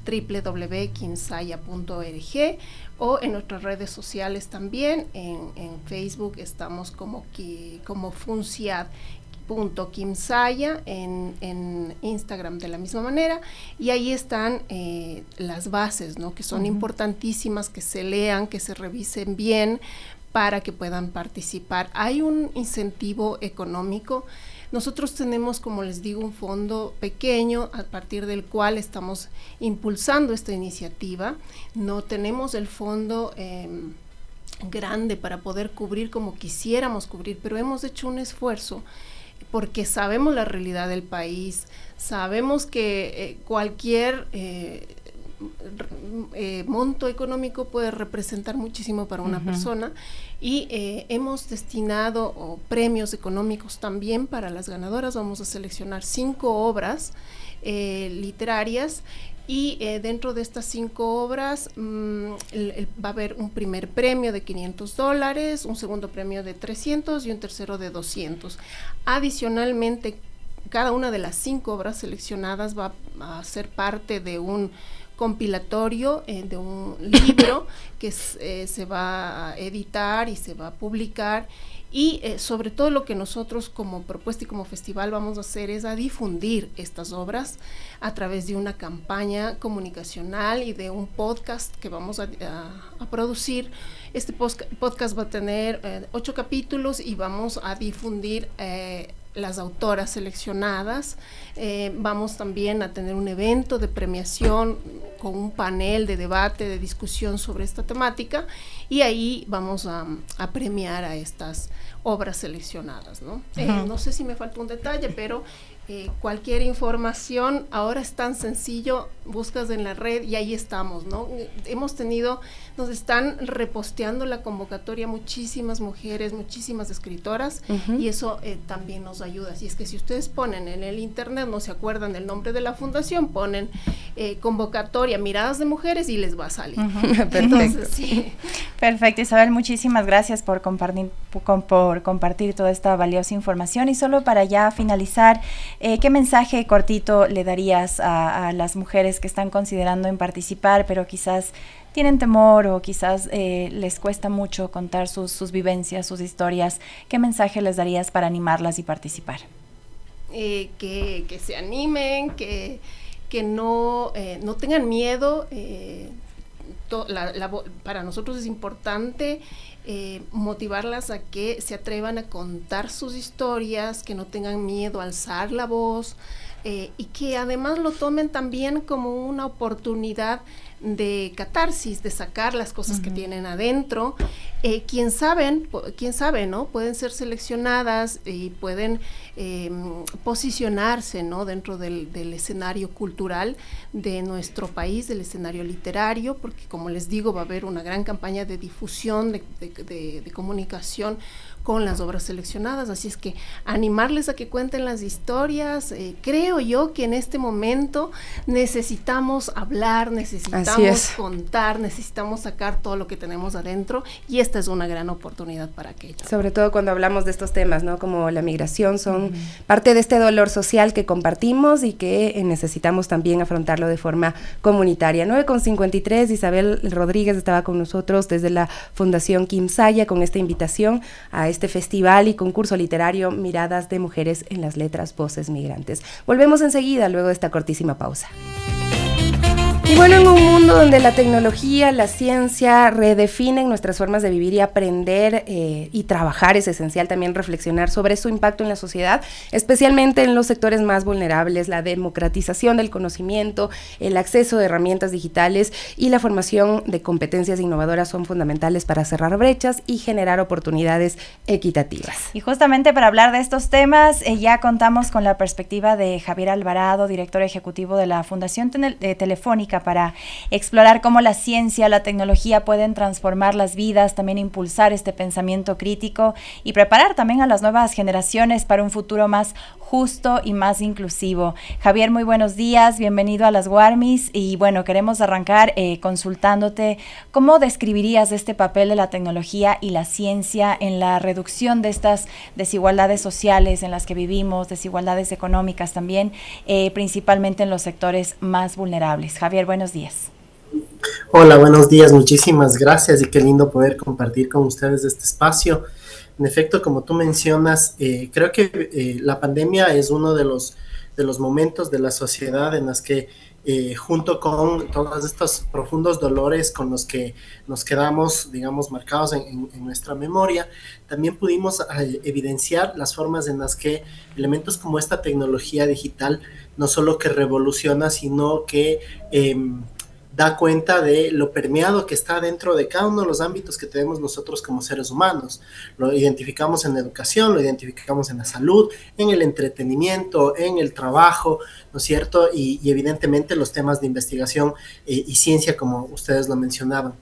www.kimsaya.org o en nuestras redes sociales también. En Facebook estamos como funciad.kimsaya, en Instagram de la misma manera, y ahí están las bases, ¿no? Que son importantísimas, que se lean, que se revisen bien para que puedan participar. Hay un incentivo económico. Nosotros tenemos, como les digo, un fondo pequeño a partir del cual estamos impulsando esta iniciativa. No tenemos el fondo grande para poder cubrir como quisiéramos cubrir, pero hemos hecho un esfuerzo porque sabemos la realidad del país, sabemos que cualquier monto económico puede representar muchísimo para una persona, y hemos destinado premios económicos también para las ganadoras. Vamos a seleccionar 5 obras literarias, y dentro de estas 5 obras va a haber un primer premio de $500, un segundo premio de 300 y un tercero de 200. Adicionalmente, cada una de las 5 obras seleccionadas va a ser parte de un compilatorio, de un libro que se va a editar y se va a publicar, y sobre todo lo que nosotros como propuesta y como festival vamos a hacer es a difundir estas obras a través de una campaña comunicacional y de un podcast que vamos a producir. Este podcast va a tener 8 capítulos y vamos a difundir las autoras seleccionadas. Vamos también a tener un evento de premiación con un panel de debate, de discusión sobre esta temática, y ahí vamos a premiar a estas obras seleccionadas, ¿no? No sé si me falta un detalle, pero cualquier información ahora es tan sencillo, buscas en la red y ahí estamos, ¿no? Nos están reposteando la convocatoria muchísimas mujeres, muchísimas escritoras, y eso también nos ayuda. Así es que si ustedes ponen en el internet, no se acuerdan del nombre de la fundación, ponen convocatoria Miradas de Mujeres y les va a salir. Perfecto. Entonces, sí. Perfecto, Isabel, muchísimas gracias por compartir toda esta valiosa información. Y solo para ya finalizar, ¿qué mensaje cortito le darías a las mujeres que están considerando en participar, pero quizás tienen temor o quizás les cuesta mucho contar sus vivencias, sus historias? ¿Qué mensaje les darías para animarlas y participar? Que se animen, que no tengan miedo. Para nosotros es importante motivarlas a que se atrevan a contar sus historias, que no tengan miedo a alzar la voz, y que además lo tomen también como una oportunidad de catarsis, de sacar las cosas que tienen adentro. Quién sabe, ¿no? Pueden ser seleccionadas y pueden posicionarse, ¿no? Dentro del escenario cultural de nuestro país, del escenario literario, porque como les digo, va a haber una gran campaña de difusión, de comunicación con las obras seleccionadas. Así es que animarles a que cuenten las historias. Creo yo que en este momento necesitamos hablar, necesitamos contar, necesitamos sacar todo lo que tenemos adentro, y esta es una gran oportunidad para aquello. Sobre todo cuando hablamos de estos temas, ¿no? Como la migración, son parte de este dolor social que compartimos y que necesitamos también afrontarlo de forma comunitaria. 9:53, Isabel Rodríguez estaba con nosotros desde la Fundación Kimsaya con esta invitación a este festival y concurso literario Miradas de Mujeres en las Letras, Voces Migrantes. Volvemos enseguida, luego de esta cortísima pausa. Y bueno, en un mundo donde la tecnología, la ciencia redefinen nuestras formas de vivir y aprender y trabajar, es esencial también reflexionar sobre su impacto en la sociedad, especialmente en los sectores más vulnerables. La democratización del conocimiento, el acceso de herramientas digitales y la formación de competencias innovadoras son fundamentales para cerrar brechas y generar oportunidades equitativas. Y justamente para hablar de estos temas, ya contamos con la perspectiva de Javier Alvarado, director ejecutivo de la Fundación Telefónica, para explorar cómo la ciencia, la tecnología pueden transformar las vidas, también impulsar este pensamiento crítico y preparar también a las nuevas generaciones para un futuro más justo y más inclusivo. Javier, muy buenos días, bienvenido a las Warmis y bueno, queremos arrancar consultándote cómo describirías este papel de la tecnología y la ciencia en la reducción de estas desigualdades sociales en las que vivimos, desigualdades económicas también, principalmente en los sectores más vulnerables. Javier, buenos días. Hola, buenos días, muchísimas gracias y qué lindo poder compartir con ustedes este espacio. En efecto, como tú mencionas, creo que la pandemia es uno de los momentos de la sociedad en las que junto con todos estos profundos dolores con los que nos quedamos, digamos, marcados en nuestra memoria, también pudimos evidenciar las formas en las que elementos como esta tecnología digital no solo que revoluciona, sino que da cuenta de lo permeado que está dentro de cada uno de los ámbitos que tenemos nosotros como seres humanos. Lo identificamos en la educación, lo identificamos en la salud, en el entretenimiento, en el trabajo, ¿no es cierto? Y evidentemente los temas de investigación y ciencia, como ustedes lo mencionaban.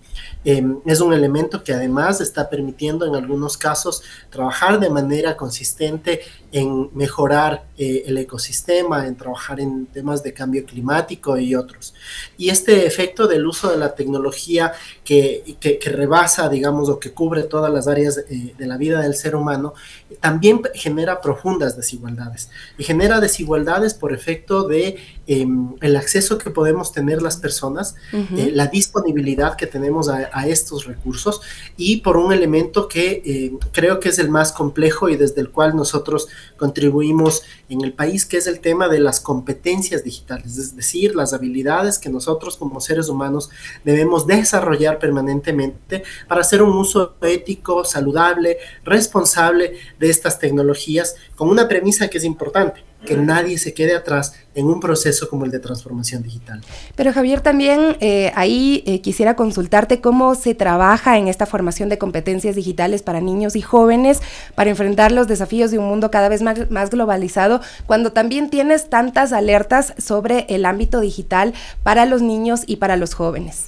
Es un elemento que además está permitiendo en algunos casos trabajar de manera consistente en mejorar el ecosistema, en trabajar en temas de cambio climático y otros. Y este efecto del uso de la tecnología que rebasa, digamos, o que cubre todas las áreas de la vida del ser humano, también genera profundas desigualdades. Y genera desigualdades por efecto de el acceso que podemos tener las personas, la disponibilidad que tenemos a estos recursos y por un elemento que creo que es el más complejo y desde el cual nosotros contribuimos en el país, que es el tema de las competencias digitales, es decir, las habilidades que nosotros como seres humanos debemos desarrollar permanentemente para hacer un uso ético, saludable, responsable de estas tecnologías, con una premisa que es importante, que nadie se quede atrás en un proceso como el de transformación digital. Pero Javier, también ahí quisiera consultarte cómo se trabaja en esta formación de competencias digitales para niños y jóvenes para enfrentar los desafíos de un mundo cada vez más globalizado, cuando también tienes tantas alertas sobre el ámbito digital para los niños y para los jóvenes.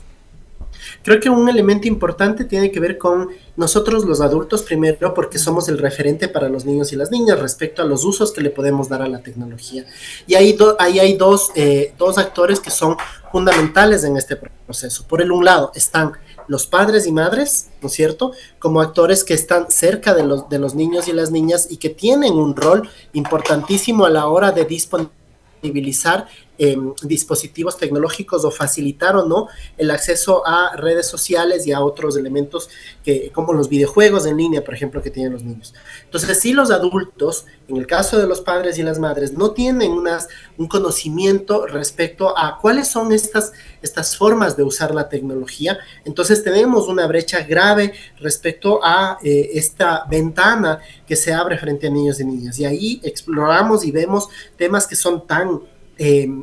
Creo que un elemento importante tiene que ver con nosotros los adultos primero, porque somos el referente para los niños y las niñas respecto a los usos que le podemos dar a la tecnología. Y ahí hay dos actores que son fundamentales en este proceso. Por un lado están los padres y madres, ¿no es cierto?, como actores que están cerca de los niños y las niñas y que tienen un rol importantísimo a la hora de disponibilizar dispositivos tecnológicos o facilitar o no el acceso a redes sociales y a otros elementos como los videojuegos en línea, por ejemplo, que tienen los niños. Entonces, si los adultos, en el caso de los padres y las madres, no tienen un conocimiento respecto a cuáles son estas formas de usar la tecnología, entonces tenemos una brecha grave respecto a esta ventana que se abre frente a niños y niñas. Y ahí exploramos y vemos temas que son tan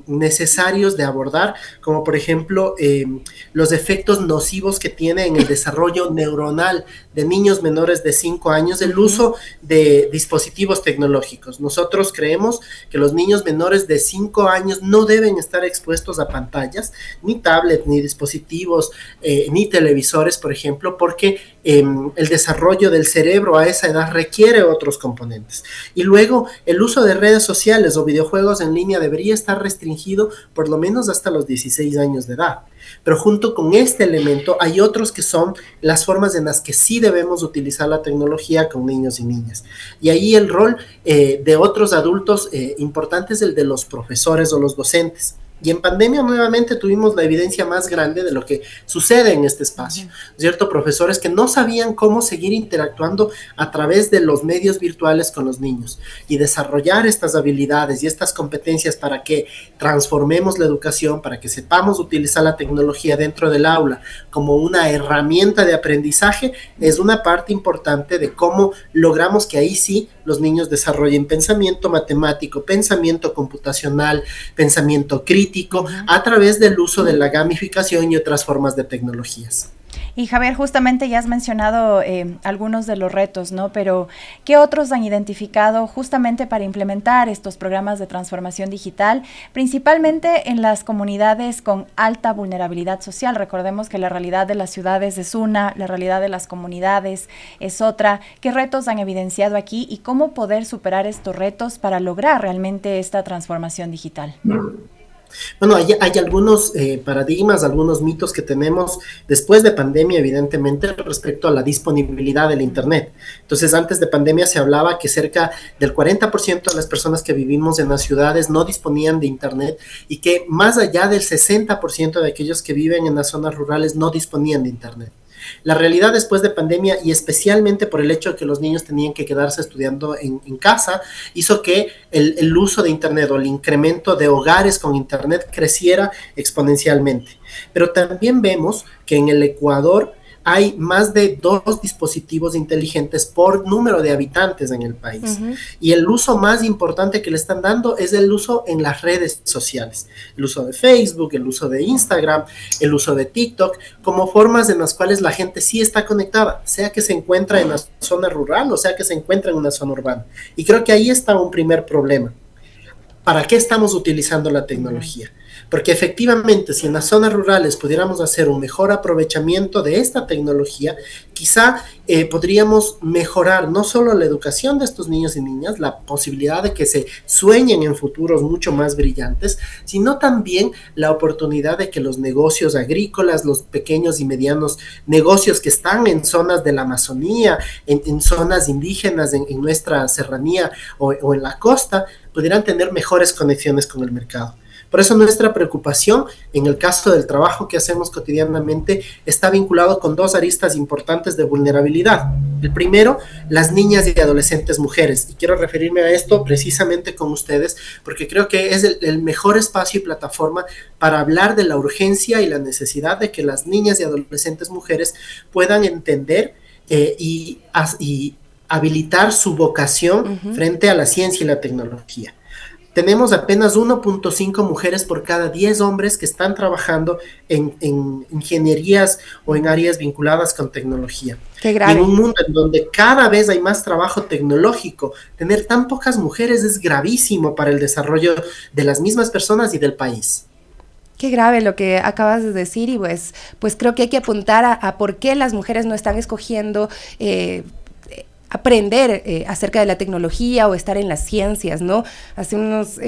necesarios de abordar, como por ejemplo los efectos nocivos que tiene en el desarrollo neuronal de niños menores de 5 años el uso de dispositivos tecnológicos. Nosotros creemos que los niños menores de 5 años no deben estar expuestos a pantallas, ni tablets, ni dispositivos, ni televisores, por ejemplo, porque el desarrollo del cerebro a esa edad requiere otros componentes. Y luego, el uso de redes sociales o videojuegos en línea debería estar restringido por lo menos hasta los 16 años de edad. Pero junto con este elemento hay otros que son las formas en las que sí debemos utilizar la tecnología con niños y niñas. Y ahí el rol de otros adultos importante es el de los profesores o los docentes. Y en pandemia nuevamente tuvimos la evidencia más grande de lo que sucede en este espacio, ¿cierto? Profesores que no sabían cómo seguir interactuando a través de los medios virtuales con los niños y desarrollar estas habilidades y estas competencias para que transformemos la educación, para que sepamos utilizar la tecnología dentro del aula como una herramienta de aprendizaje, es una parte importante de cómo logramos que ahí sí los niños desarrollen pensamiento matemático, pensamiento computacional, pensamiento crítico, a través del uso de la gamificación y otras formas de tecnologías. Y Javier, justamente ya has mencionado algunos de los retos, ¿no? Pero ¿qué otros han identificado justamente para implementar estos programas de transformación digital, principalmente en las comunidades con alta vulnerabilidad social? Recordemos que la realidad de las ciudades es una, la realidad de las comunidades es otra. ¿Qué retos han evidenciado aquí y cómo poder superar estos retos para lograr realmente esta transformación digital? Bueno, hay algunos paradigmas, algunos mitos que tenemos después de pandemia, evidentemente, respecto a la disponibilidad del Internet. Entonces, antes de pandemia se hablaba que cerca del 40% de las personas que vivimos en las ciudades no disponían de Internet y que más allá del 60% de aquellos que viven en las zonas rurales no disponían de Internet. La realidad después de pandemia, y especialmente por el hecho de que los niños tenían que quedarse estudiando en casa, hizo que el uso de Internet o el incremento de hogares con Internet creciera exponencialmente. Pero también vemos que en el Ecuador hay más de 2 dispositivos inteligentes por número de habitantes en el país. Y el uso más importante que le están dando es el uso en las redes sociales. El uso de Facebook, el uso de Instagram, el uso de TikTok, como formas en las cuales la gente sí está conectada, sea que se encuentra en la zona rural o sea que se encuentra en una zona urbana. Y creo que ahí está un primer problema. ¿Para qué estamos utilizando la tecnología? Porque efectivamente, si en las zonas rurales pudiéramos hacer un mejor aprovechamiento de esta tecnología, quizá podríamos mejorar no solo la educación de estos niños y niñas, la posibilidad de que se sueñen en futuros mucho más brillantes, sino también la oportunidad de que los negocios agrícolas, los pequeños y medianos negocios que están en zonas de la Amazonía, en zonas indígenas, en nuestra serranía o en la costa, pudieran tener mejores conexiones con el mercado. Por eso nuestra preocupación en el caso del trabajo que hacemos cotidianamente está vinculado con 2 aristas importantes de vulnerabilidad. El primero, las niñas y adolescentes mujeres. Y quiero referirme a esto precisamente con ustedes porque creo que es el mejor espacio y plataforma para hablar de la urgencia y la necesidad de que las niñas y adolescentes mujeres puedan entender y habilitar su vocación frente a la ciencia y la tecnología. Tenemos apenas 1.5 mujeres por cada 10 hombres que están trabajando en ingenierías o en áreas vinculadas con tecnología. Qué grave. En un mundo en donde cada vez hay más trabajo tecnológico, tener tan pocas mujeres es gravísimo para el desarrollo de las mismas personas y del país. Qué grave lo que acabas de decir y pues creo que hay que apuntar a por qué las mujeres no están escogiendo aprender acerca de la tecnología o estar en las ciencias, ¿no? Hace unos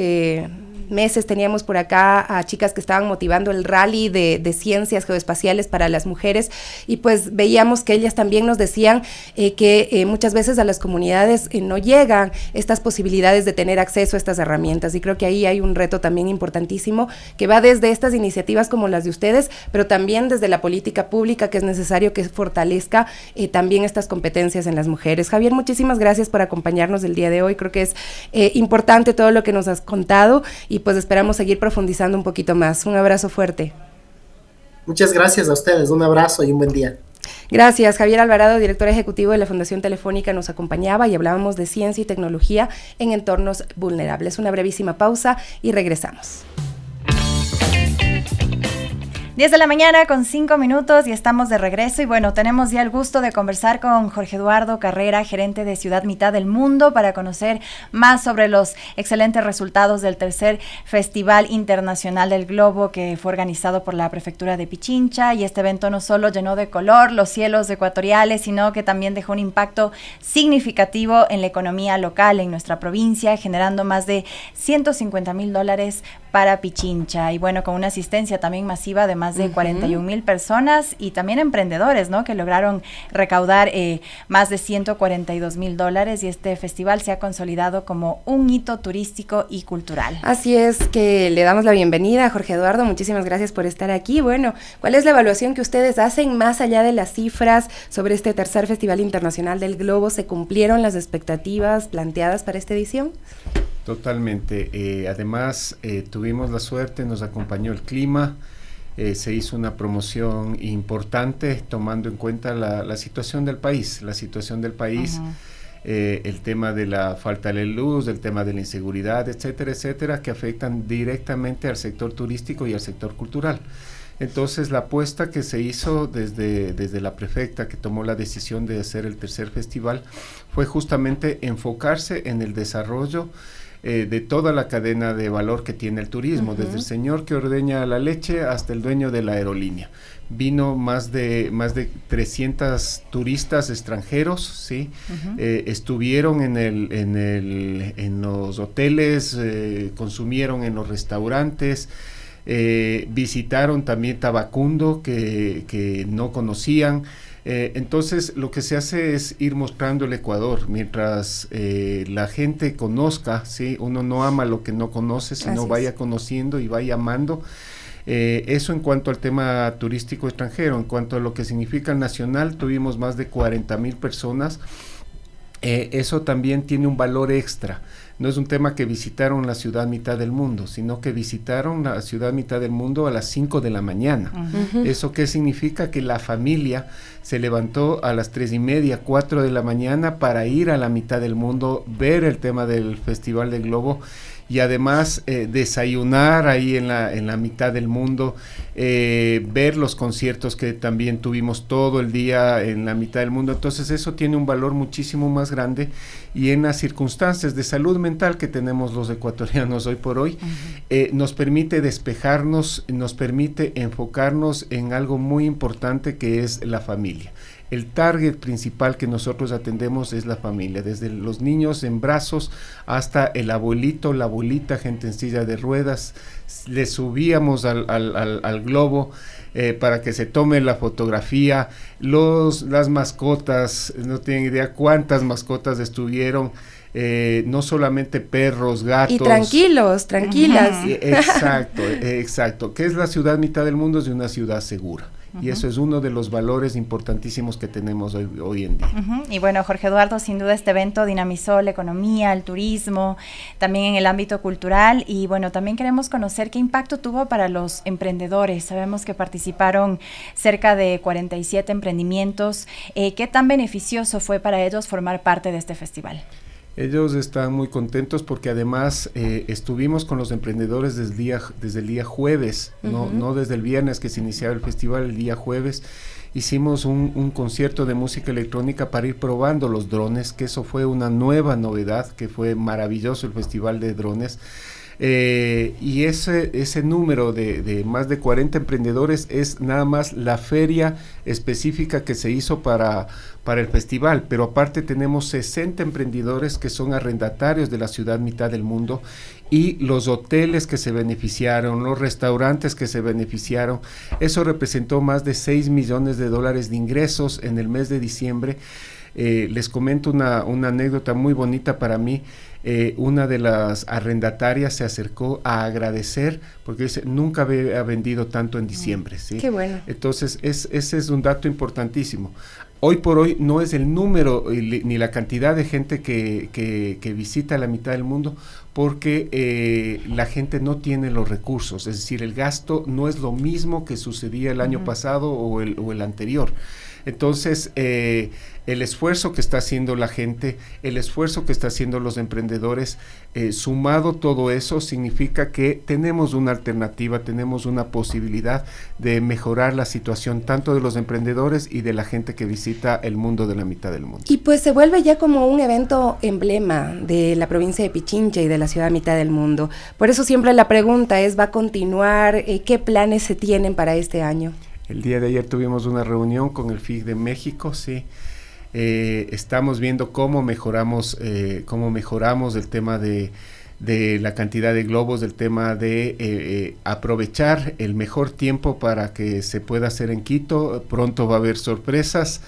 meses teníamos por acá a chicas que estaban motivando el rally de ciencias geoespaciales para las mujeres y pues veíamos que ellas también nos decían que muchas veces a las comunidades no llegan estas posibilidades de tener acceso a estas herramientas y creo que ahí hay un reto también importantísimo que va desde estas iniciativas como las de ustedes, pero también desde la política pública que es necesario que fortalezca también estas competencias en las mujeres. Javier, muchísimas gracias por acompañarnos el día de hoy, creo que es importante todo lo que nos has contado y pues esperamos seguir profundizando un poquito más. Un abrazo fuerte. Muchas gracias a ustedes, un abrazo y un buen día. Gracias. Javier Alvarado, director ejecutivo de la Fundación Telefónica, nos acompañaba y hablábamos de ciencia y tecnología en entornos vulnerables. Una brevísima pausa y regresamos. 10 de la mañana con 5 minutos y estamos de regreso y bueno, tenemos ya el gusto de conversar con Jorge Eduardo Carrera, gerente de Ciudad Mitad del Mundo, para conocer más sobre los excelentes resultados del tercer Festival Internacional del Globo que fue organizado por la Prefectura de Pichincha y este evento no solo llenó de color los cielos ecuatoriales, sino que también dejó un impacto significativo en la economía local en nuestra provincia, generando más de $150,000 para Pichincha, y bueno, con una asistencia también masiva de más de 41,000 personas y también emprendedores, ¿no?, que lograron recaudar más de $142,000, y este festival se ha consolidado como un hito turístico y cultural. Así es, que le damos la bienvenida a Jorge Eduardo, muchísimas gracias por estar aquí. Bueno, ¿cuál es la evaluación que ustedes hacen más allá de las cifras sobre este tercer Festival Internacional del Globo? ¿Se cumplieron las expectativas planteadas para esta edición? Totalmente. Además, tuvimos la suerte, nos acompañó el clima, se hizo una promoción importante tomando en cuenta la situación del país, el tema de la falta de luz, el tema de la inseguridad, etcétera, etcétera, que afectan directamente al sector turístico y al sector cultural. Entonces, la apuesta que se hizo desde la prefecta, que tomó la decisión de hacer el tercer festival, fue justamente enfocarse en el desarrollo de toda la cadena de valor que tiene el turismo, desde el señor que ordeña la leche hasta el dueño de la aerolínea. Vino más de 300 turistas extranjeros, ¿sí? Estuvieron en los hoteles, consumieron en los restaurantes, visitaron también Tabacundo, que no conocían. Entonces, lo que se hace es ir mostrando el Ecuador, mientras la gente conozca, ¿sí? Uno no ama lo que no conoce, sino vaya conociendo y vaya amando. Eso en cuanto al tema turístico extranjero. En cuanto a lo que significa el nacional, tuvimos más de 40,000 personas. Eso también tiene un valor extra. No es un tema que visitaron la ciudad mitad del mundo, sino que visitaron la ciudad mitad del mundo a las 5 de la mañana. ¿Eso qué significa? Que la familia se levantó a las 3:30, 4 de la mañana para ir a la mitad del mundo, ver el tema del Festival del Globo, y además desayunar ahí en la mitad del mundo, ver los conciertos que también tuvimos todo el día en la mitad del mundo. Entonces eso tiene un valor muchísimo más grande, y en las circunstancias de salud mental que tenemos los ecuatorianos hoy por hoy, nos permite despejarnos, nos permite enfocarnos en algo muy importante, que es la familia. El target principal que nosotros atendemos es la familia, desde los niños en brazos hasta el abuelito, la abuelita, gente en silla de ruedas. Le subíamos al globo para que se tome la fotografía. Las mascotas, no tienen idea cuántas mascotas estuvieron. No solamente perros, gatos. Y tranquilas. Exacto. ¿Qué es la ciudad mitad del mundo? Es una ciudad segura. Y eso es uno de los valores importantísimos que tenemos hoy en día. Y bueno, Jorge Eduardo, sin duda este evento dinamizó la economía, el turismo, también en el ámbito cultural, y bueno, también queremos conocer qué impacto tuvo para los emprendedores. Sabemos que participaron cerca de 47 emprendimientos. ¿Qué tan beneficioso fue para ellos formar parte de este festival? Ellos están muy contentos porque además estuvimos con los emprendedores desde el día jueves, no desde el viernes que se iniciaba el festival. El día jueves hicimos un concierto de música electrónica para ir probando los drones, que eso fue una nueva novedad, que fue maravilloso el festival de drones. Y ese número de más de 40 emprendedores es nada más la feria específica que se hizo para el festival, pero aparte tenemos 60 emprendedores que son arrendatarios de la ciudad mitad del mundo, y los hoteles que se beneficiaron, los restaurantes que se beneficiaron. Eso representó más de $6 millones de ingresos en el mes de diciembre. Les comento una anécdota muy bonita para mí. Una de las arrendatarias se acercó a agradecer porque dice, nunca había vendido tanto en diciembre, ¿sí? Qué bueno. Entonces, ese es un dato importantísimo. Hoy por hoy no es el número ni la cantidad de gente que visita la mitad del mundo, porque la gente no tiene los recursos, es decir, el gasto no es lo mismo que sucedía el año pasado o el anterior. Entonces, el esfuerzo que está haciendo la gente, el esfuerzo que está haciendo los emprendedores, sumado todo eso, significa que tenemos una alternativa, tenemos una posibilidad de mejorar la situación tanto de los emprendedores y de la gente que visita el mundo de la mitad del mundo. Y pues se vuelve ya como un evento emblema de la provincia de Pichincha y de la ciudad mitad del mundo. Por eso siempre la pregunta es, ¿va a continuar? ¿Qué planes se tienen para este año? El día de ayer tuvimos una reunión con el FIC de México, sí. Estamos viendo cómo mejoramos el tema de de la cantidad de globos, del tema de aprovechar el mejor tiempo para que se pueda hacer en Quito. Pronto va a haber sorpresas.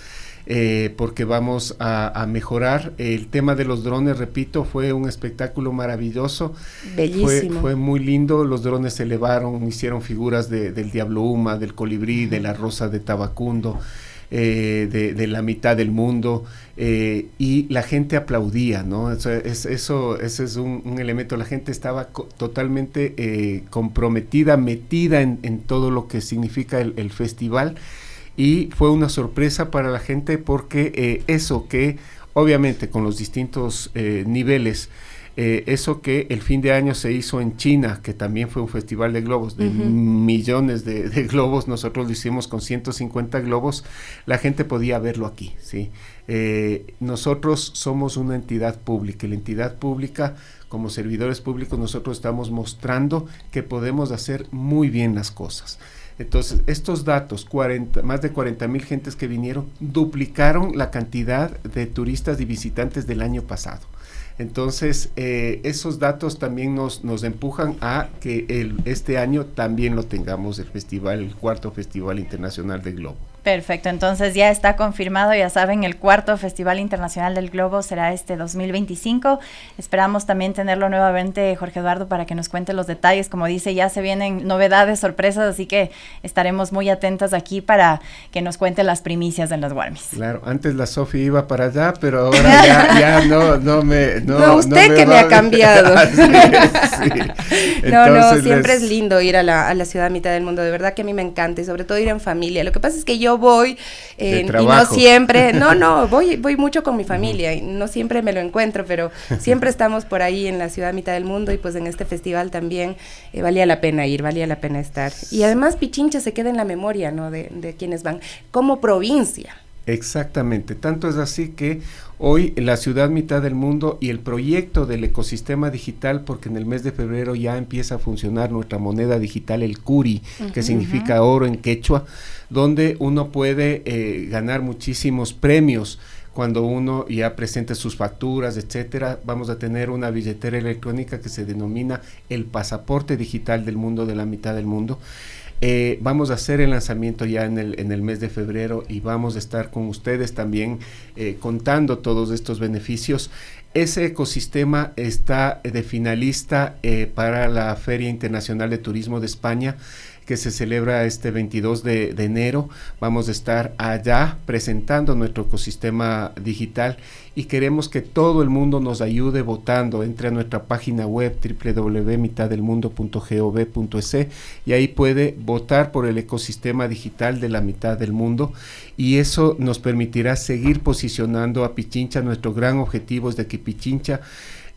Porque vamos a mejorar. El tema de los drones, repito, fue un espectáculo maravilloso. Bellísimo. Fue muy lindo, los drones se elevaron, hicieron figuras del Diablo Uma, del Colibrí, de la Rosa de Tabacundo, de la mitad del mundo, y la gente aplaudía, ¿no? Ese es un elemento. La gente estaba totalmente comprometida, metida en todo lo que significa el festival. Y fue una sorpresa para la gente porque eso que, obviamente, con los distintos niveles, eso que el fin de año se hizo en China, que también fue un festival de globos, de millones de globos, nosotros lo hicimos con 150 globos, la gente podía verlo aquí, ¿sí? Nosotros somos una entidad pública, y la entidad pública, como servidores públicos, nosotros estamos mostrando que podemos hacer muy bien las cosas. Entonces, estos datos, más de 40,000 gentes que vinieron, duplicaron la cantidad de turistas y visitantes del año pasado. Entonces, esos datos también nos empujan a que este año también lo tengamos, el cuarto Festival Internacional del Globo. Perfecto, entonces ya está confirmado, ya saben, el cuarto Festival Internacional del Globo será este 2025. Esperamos también tenerlo nuevamente, Jorge Eduardo, para que nos cuente los detalles. Como dice, ya se vienen novedades, sorpresas, así que estaremos muy atentas aquí para que nos cuente las primicias en las Warmis. Claro, antes la Sofi iba para allá, pero ahora ya no me... No, usted que me ha cambiado. Sí. No, siempre es lindo ir a la ciudad mitad del mundo, de verdad que a mí me encanta, y sobre todo ir en familia. Lo que pasa es que yo voy y no siempre, voy mucho con mi familia y no siempre me lo encuentro, pero siempre estamos por ahí en la ciudad mitad del mundo, y pues en este festival también valía la pena ir, valía la pena estar. Y además Pichincha se queda en la memoria, ¿no? de quienes van como provincia. Exactamente, tanto es así que hoy la ciudad mitad del mundo y el proyecto del ecosistema digital, porque en el mes de febrero ya empieza a funcionar nuestra moneda digital, el Curi, que significa oro en quechua, donde uno puede ganar muchísimos premios cuando uno ya presente sus facturas, etcétera. Vamos a tener una billetera electrónica que se denomina el pasaporte digital del mundo, de la mitad del mundo. Vamos a hacer el lanzamiento ya en el mes de febrero, y vamos a estar con ustedes también contando todos estos beneficios. Ese ecosistema está de finalista para la Feria Internacional de Turismo de España, que se celebra este 22 de enero. Vamos a estar allá presentando nuestro ecosistema digital, y queremos que todo el mundo nos ayude votando. Entre a nuestra página web www.mitaddelmundo.gov.es y ahí puede votar por el ecosistema digital de la mitad del mundo, y eso nos permitirá seguir posicionando a Pichincha. Nuestro gran objetivo es de que Pichincha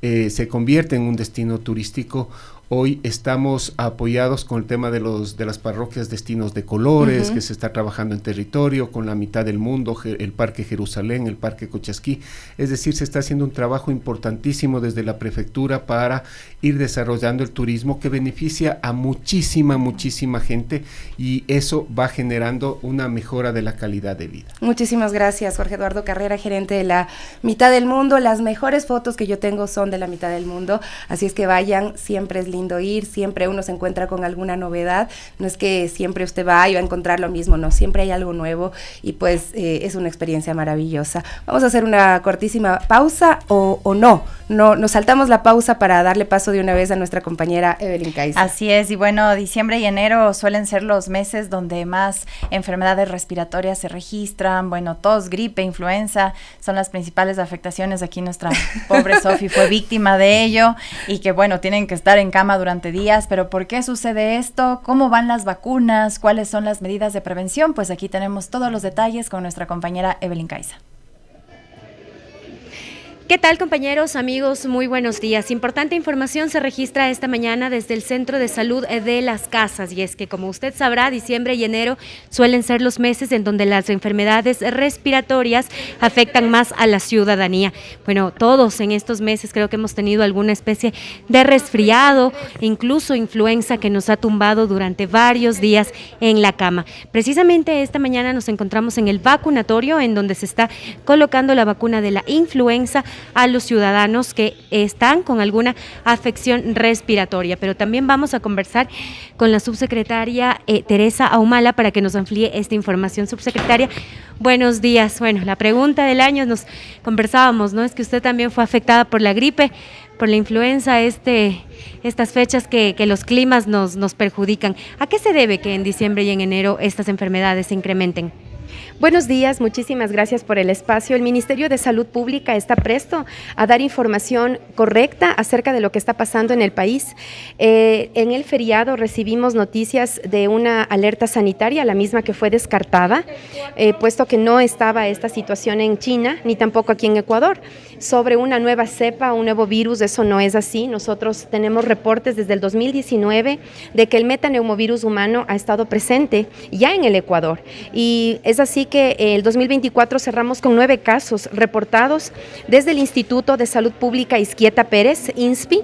se convierta en un destino turístico. Hoy estamos apoyados con el tema de las parroquias destinos de colores, que se está trabajando en territorio, con la mitad del mundo, el Parque Jerusalén, el Parque Cochasquí. Es decir, se está haciendo un trabajo importantísimo desde la prefectura para ir desarrollando el turismo que beneficia a muchísima gente, y eso va generando una mejora de la calidad de vida. Muchísimas gracias, Jorge Eduardo Carrera, gerente de la mitad del mundo. Las mejores fotos que yo tengo son de la mitad del mundo, así es que vayan, siempre es lindo ir, siempre uno se encuentra con alguna novedad. No es que siempre usted va y va a encontrar lo mismo, no, siempre hay algo nuevo, y pues es una experiencia maravillosa. Vamos a hacer una cortísima pausa o no, nos saltamos la pausa para darle paso de una vez a nuestra compañera Evelyn Kaiser. Así es, y bueno, diciembre y enero suelen ser los meses donde más enfermedades respiratorias se registran. Bueno, tos, gripe, influenza son las principales afectaciones. Aquí nuestra pobre Sofi fue víctima de ello, y que bueno, tienen que estar en cama durante días. Pero ¿por qué sucede esto? ¿Cómo van las vacunas? ¿Cuáles son las medidas de prevención? Pues aquí tenemos todos los detalles con nuestra compañera Evelyn Kaiser. ¿Qué tal, compañeros, amigos? Muy buenos días. Importante información se registra esta mañana desde el Centro de Salud de Las Casas, y es que, como usted sabrá, diciembre y enero suelen ser los meses en donde las enfermedades respiratorias afectan más a la ciudadanía. Bueno, todos en estos meses creo que hemos tenido alguna especie de resfriado, incluso influenza, que nos ha tumbado durante varios días en la cama. Precisamente esta mañana nos encontramos en el vacunatorio, en donde se está colocando la vacuna de la influenza a los ciudadanos que están con alguna afección respiratoria. Pero también vamos a conversar con la subsecretaria Teresa Ahumada para que nos amplíe esta información. Subsecretaria, buenos días. Bueno, la pregunta del año, nos conversábamos, ¿no? Es que usted también fue afectada por la gripe, por la influenza, estas fechas que los climas nos perjudican. ¿A qué se debe que en diciembre y en enero estas enfermedades se incrementen? Buenos días, muchísimas gracias por el espacio. El Ministerio de Salud Pública está presto a dar información correcta acerca de lo que está pasando en el país. En el feriado recibimos noticias de una alerta sanitaria, la misma que fue descartada, puesto que no estaba esta situación en China, ni tampoco aquí en Ecuador, sobre una nueva cepa, un nuevo virus. Eso no es así. Nosotros tenemos reportes desde el 2019 de que el metaneumovirus humano ha estado presente ya en el Ecuador, y es así que el 2024 cerramos con 9 casos reportados desde el Instituto de Salud Pública Izquieta Pérez, INSPI,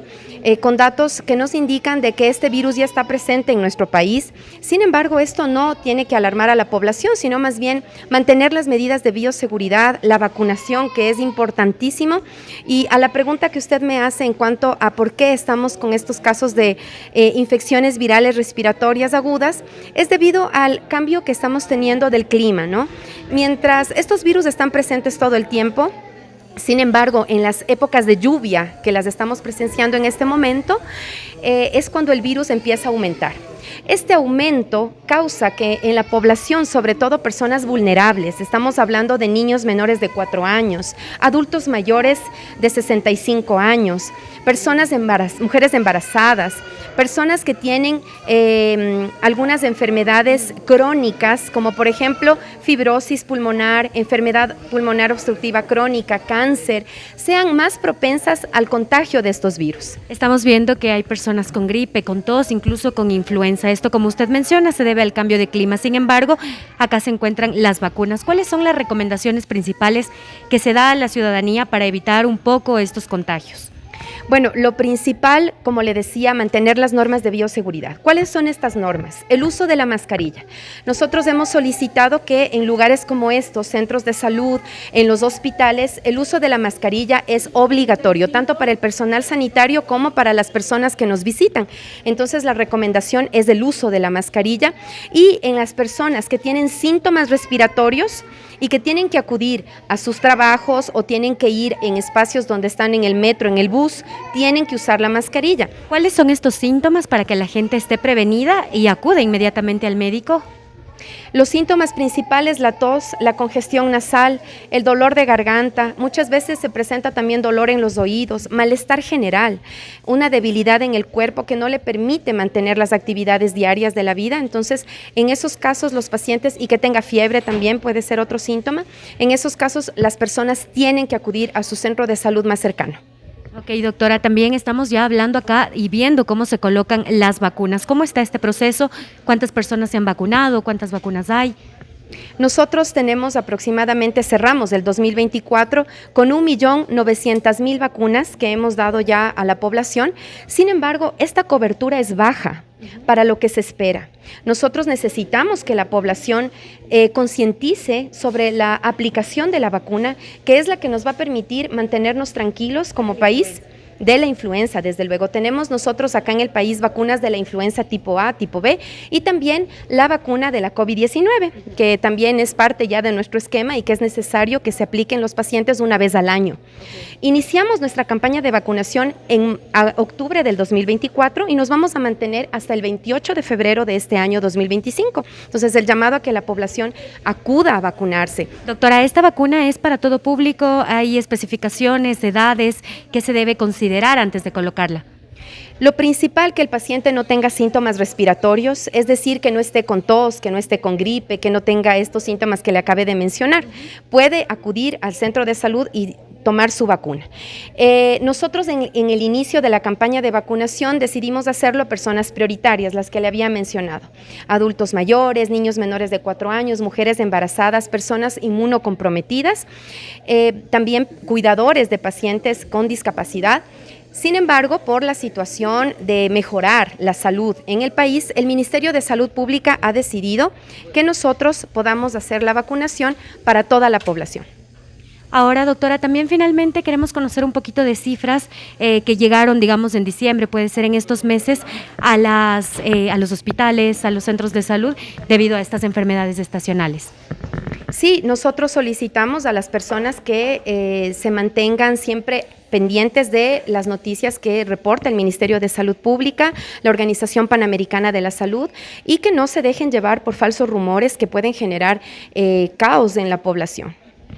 con datos que nos indican de que este virus ya está presente en nuestro país. Sin embargo, esto no tiene que alarmar a la población, sino más bien mantener las medidas de bioseguridad, la vacunación, que es importantísimo. Y a la pregunta que usted me hace en cuanto a por qué estamos con estos casos de infecciones virales respiratorias agudas, es debido al cambio que estamos teniendo del clima, ¿no? Mientras estos virus están presentes todo el tiempo, sin embargo, en las épocas de lluvia que las estamos presenciando en este momento, es cuando el virus empieza a aumentar. Este aumento causa que en la población, sobre todo personas vulnerables, estamos hablando de niños menores de 4 años, adultos mayores de 65 años, mujeres embarazadas, personas que tienen algunas enfermedades crónicas, como por ejemplo fibrosis pulmonar, enfermedad pulmonar obstructiva crónica, cáncer, sean más propensas al contagio de estos virus. Estamos viendo que hay personas con gripe, con tos, incluso con influenza. Esto, como usted menciona, se debe al cambio de clima. Sin embargo, acá se encuentran las vacunas. ¿Cuáles son las recomendaciones principales que se da a la ciudadanía para evitar un poco estos contagios? Bueno, lo principal, como le decía, mantener las normas de bioseguridad. ¿Cuáles son estas normas? El uso de la mascarilla. Nosotros hemos solicitado que en lugares como estos, centros de salud, en los hospitales, el uso de la mascarilla es obligatorio, tanto para el personal sanitario como para las personas que nos visitan. Entonces, la recomendación es el uso de la mascarilla, y en las personas que tienen síntomas respiratorios y que tienen que acudir a sus trabajos o tienen que ir en espacios donde están en el metro, en el bus, tienen que usar la mascarilla. ¿Cuáles son estos síntomas para que la gente esté prevenida y acude inmediatamente al médico? Los síntomas principales: la tos, la congestión nasal, el dolor de garganta, muchas veces se presenta también dolor en los oídos, malestar general, una debilidad en el cuerpo que no le permite mantener las actividades diarias de la vida. Entonces, en esos casos los pacientes, y que tenga fiebre también puede ser otro síntoma, en esos casos las personas tienen que acudir a su centro de salud más cercano. Ok, doctora, también estamos ya hablando acá y viendo cómo se colocan las vacunas. ¿Cómo está este proceso? ¿Cuántas personas se han vacunado? ¿Cuántas vacunas hay? Nosotros tenemos aproximadamente, cerramos el 2024 con 1.900.000 vacunas que hemos dado ya a la población. Sin embargo, esta cobertura es baja para lo que se espera. Nosotros necesitamos que la población concientice sobre la aplicación de la vacuna, que es la que nos va a permitir mantenernos tranquilos como país de la influenza. Desde luego, tenemos nosotros acá en el país vacunas de la influenza tipo A, tipo B, y también la vacuna de la COVID-19, que también es parte ya de nuestro esquema y que es necesario que se apliquen los pacientes una vez al año. Iniciamos nuestra campaña de vacunación en octubre del 2024 y nos vamos a mantener hasta el 28 de febrero de este año 2025. Entonces, el llamado a que la población acuda a vacunarse. Doctora, ¿esta vacuna es para todo público? ¿Hay especificaciones, edades? ¿Qué se debe considerar antes de colocarla? Lo principal, que el paciente no tenga síntomas respiratorios, es decir, que no esté con tos, que no esté con gripe, que no tenga estos síntomas que le acabé de mencionar. Puede acudir al centro de salud y tomar su vacuna. Nosotros en el inicio de la campaña de vacunación decidimos hacerlo a personas prioritarias, las que le había mencionado: adultos mayores, niños menores de 4 años, mujeres embarazadas, personas inmunocomprometidas, también cuidadores de pacientes con discapacidad. Sin embargo, por la situación de mejorar la salud en el país, el Ministerio de Salud Pública ha decidido que nosotros podamos hacer la vacunación para toda la población. Ahora, doctora, también finalmente queremos conocer un poquito de cifras que llegaron, digamos, en diciembre, puede ser en estos meses, a los hospitales, a los centros de salud, debido a estas enfermedades estacionales. Sí, nosotros solicitamos a las personas que se mantengan siempre pendientes de las noticias que reporta el Ministerio de Salud Pública, la Organización Panamericana de la Salud, y que no se dejen llevar por falsos rumores que pueden generar caos en la población.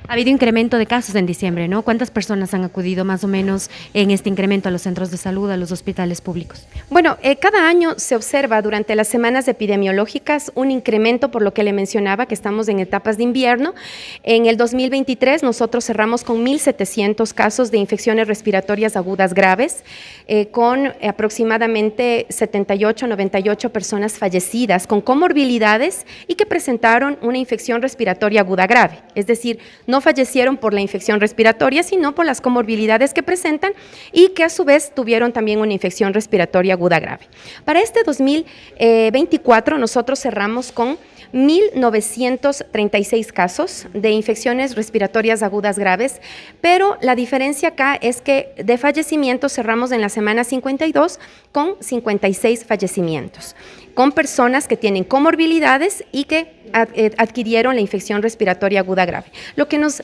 Ha habido incremento de casos en diciembre, ¿no? ¿Cuántas personas han acudido más o menos en este incremento a los centros de salud, a los hospitales públicos? Bueno, cada año se observa durante las semanas epidemiológicas un incremento, por lo que le mencionaba que estamos en etapas de invierno. En el 2023 nosotros cerramos con 1.700 casos de infecciones respiratorias agudas graves, con aproximadamente 78, 98 personas fallecidas con comorbilidades y que presentaron una infección respiratoria aguda grave, es decir, no fallecieron por la infección respiratoria, sino por las comorbilidades que presentan y que a su vez tuvieron también una infección respiratoria aguda grave. Para este 2024 nosotros cerramos con 1.936 casos de infecciones respiratorias agudas graves, pero la diferencia acá es que de fallecimientos cerramos en la semana 52 con 56 fallecimientos, con personas que tienen comorbilidades y que adquirieron la infección respiratoria aguda grave. Lo que nos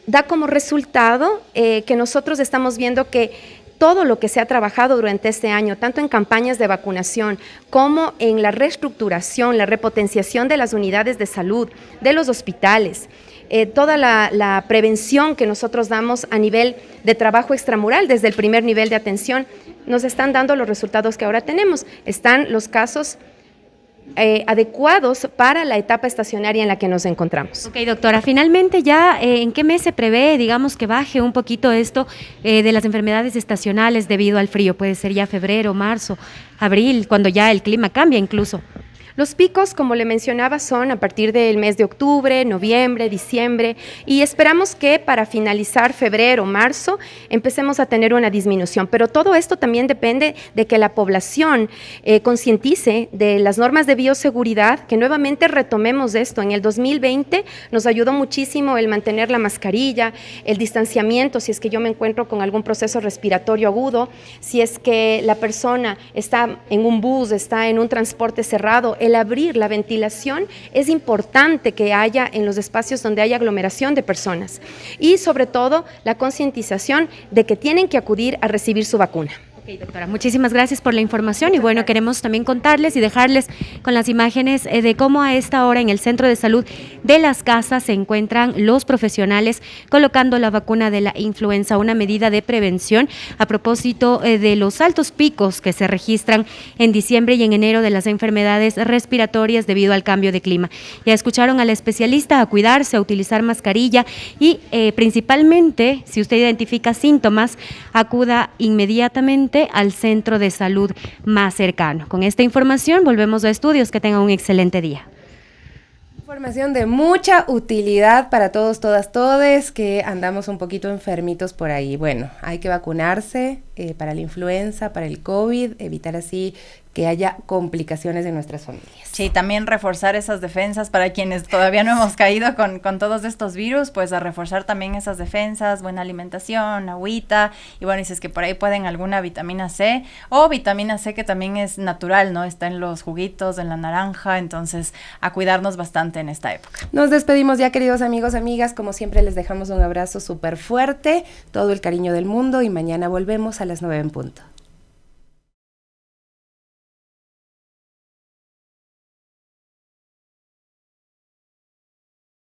da como resultado que nosotros estamos viendo que todo lo que se ha trabajado durante este año, tanto en campañas de vacunación como en la reestructuración, la repotenciación de las unidades de salud, de los hospitales, toda la prevención que nosotros damos a nivel de trabajo extramural desde el primer nivel de atención, nos están dando los resultados que ahora tenemos. Están los casos adecuados para la etapa estacionaria en la que nos encontramos. Ok, doctora, finalmente ya, ¿en qué mes se prevé, digamos, que baje un poquito esto de las enfermedades estacionales debido al frío? Puede ser ya febrero, marzo, abril, cuando ya el clima cambia incluso. Los picos, como le mencionaba, son a partir del mes de octubre, noviembre, diciembre, y esperamos que para finalizar febrero, marzo, empecemos a tener una disminución. Pero todo esto también depende de que la población concientice de las normas de bioseguridad, que nuevamente retomemos esto. En el 2020 nos ayudó muchísimo el mantener la mascarilla, el distanciamiento, si es que yo me encuentro con algún proceso respiratorio agudo, si es que la persona está en un bus, está en un transporte cerrado, el abrir la ventilación es importante que haya en los espacios donde hay aglomeración de personas y sobre todo la concientización de que tienen que acudir a recibir su vacuna. Ok, doctora, muchísimas gracias por la información y bueno, queremos también contarles y dejarles con las imágenes de cómo a esta hora en el Centro de Salud de Las Casas se encuentran los profesionales colocando la vacuna de la influenza, una medida de prevención a propósito de los altos picos que se registran en diciembre y en enero de las enfermedades respiratorias debido al cambio de clima. Ya escucharon al especialista a cuidarse, a utilizar mascarilla y principalmente, si usted identifica síntomas, acuda inmediatamente al centro de salud más cercano. Con esta información volvemos a estudios. Que tengan un excelente día. Información de mucha utilidad para todos, todas, todes que andamos un poquito enfermitos por ahí. Bueno, hay que vacunarse para la influenza, para el COVID, evitar así que haya complicaciones en nuestras familias. Sí, también reforzar esas defensas para quienes todavía no hemos caído con todos estos virus, pues a reforzar también esas defensas, buena alimentación, agüita, y bueno, y si es que por ahí pueden alguna vitamina C, o vitamina C que también es natural, ¿no? Está en los juguitos, en la naranja, entonces a cuidarnos bastante en esta época. Nos despedimos ya, queridos amigos, amigas, como siempre les dejamos un abrazo súper fuerte, todo el cariño del mundo y mañana volvemos a las 9 en punto.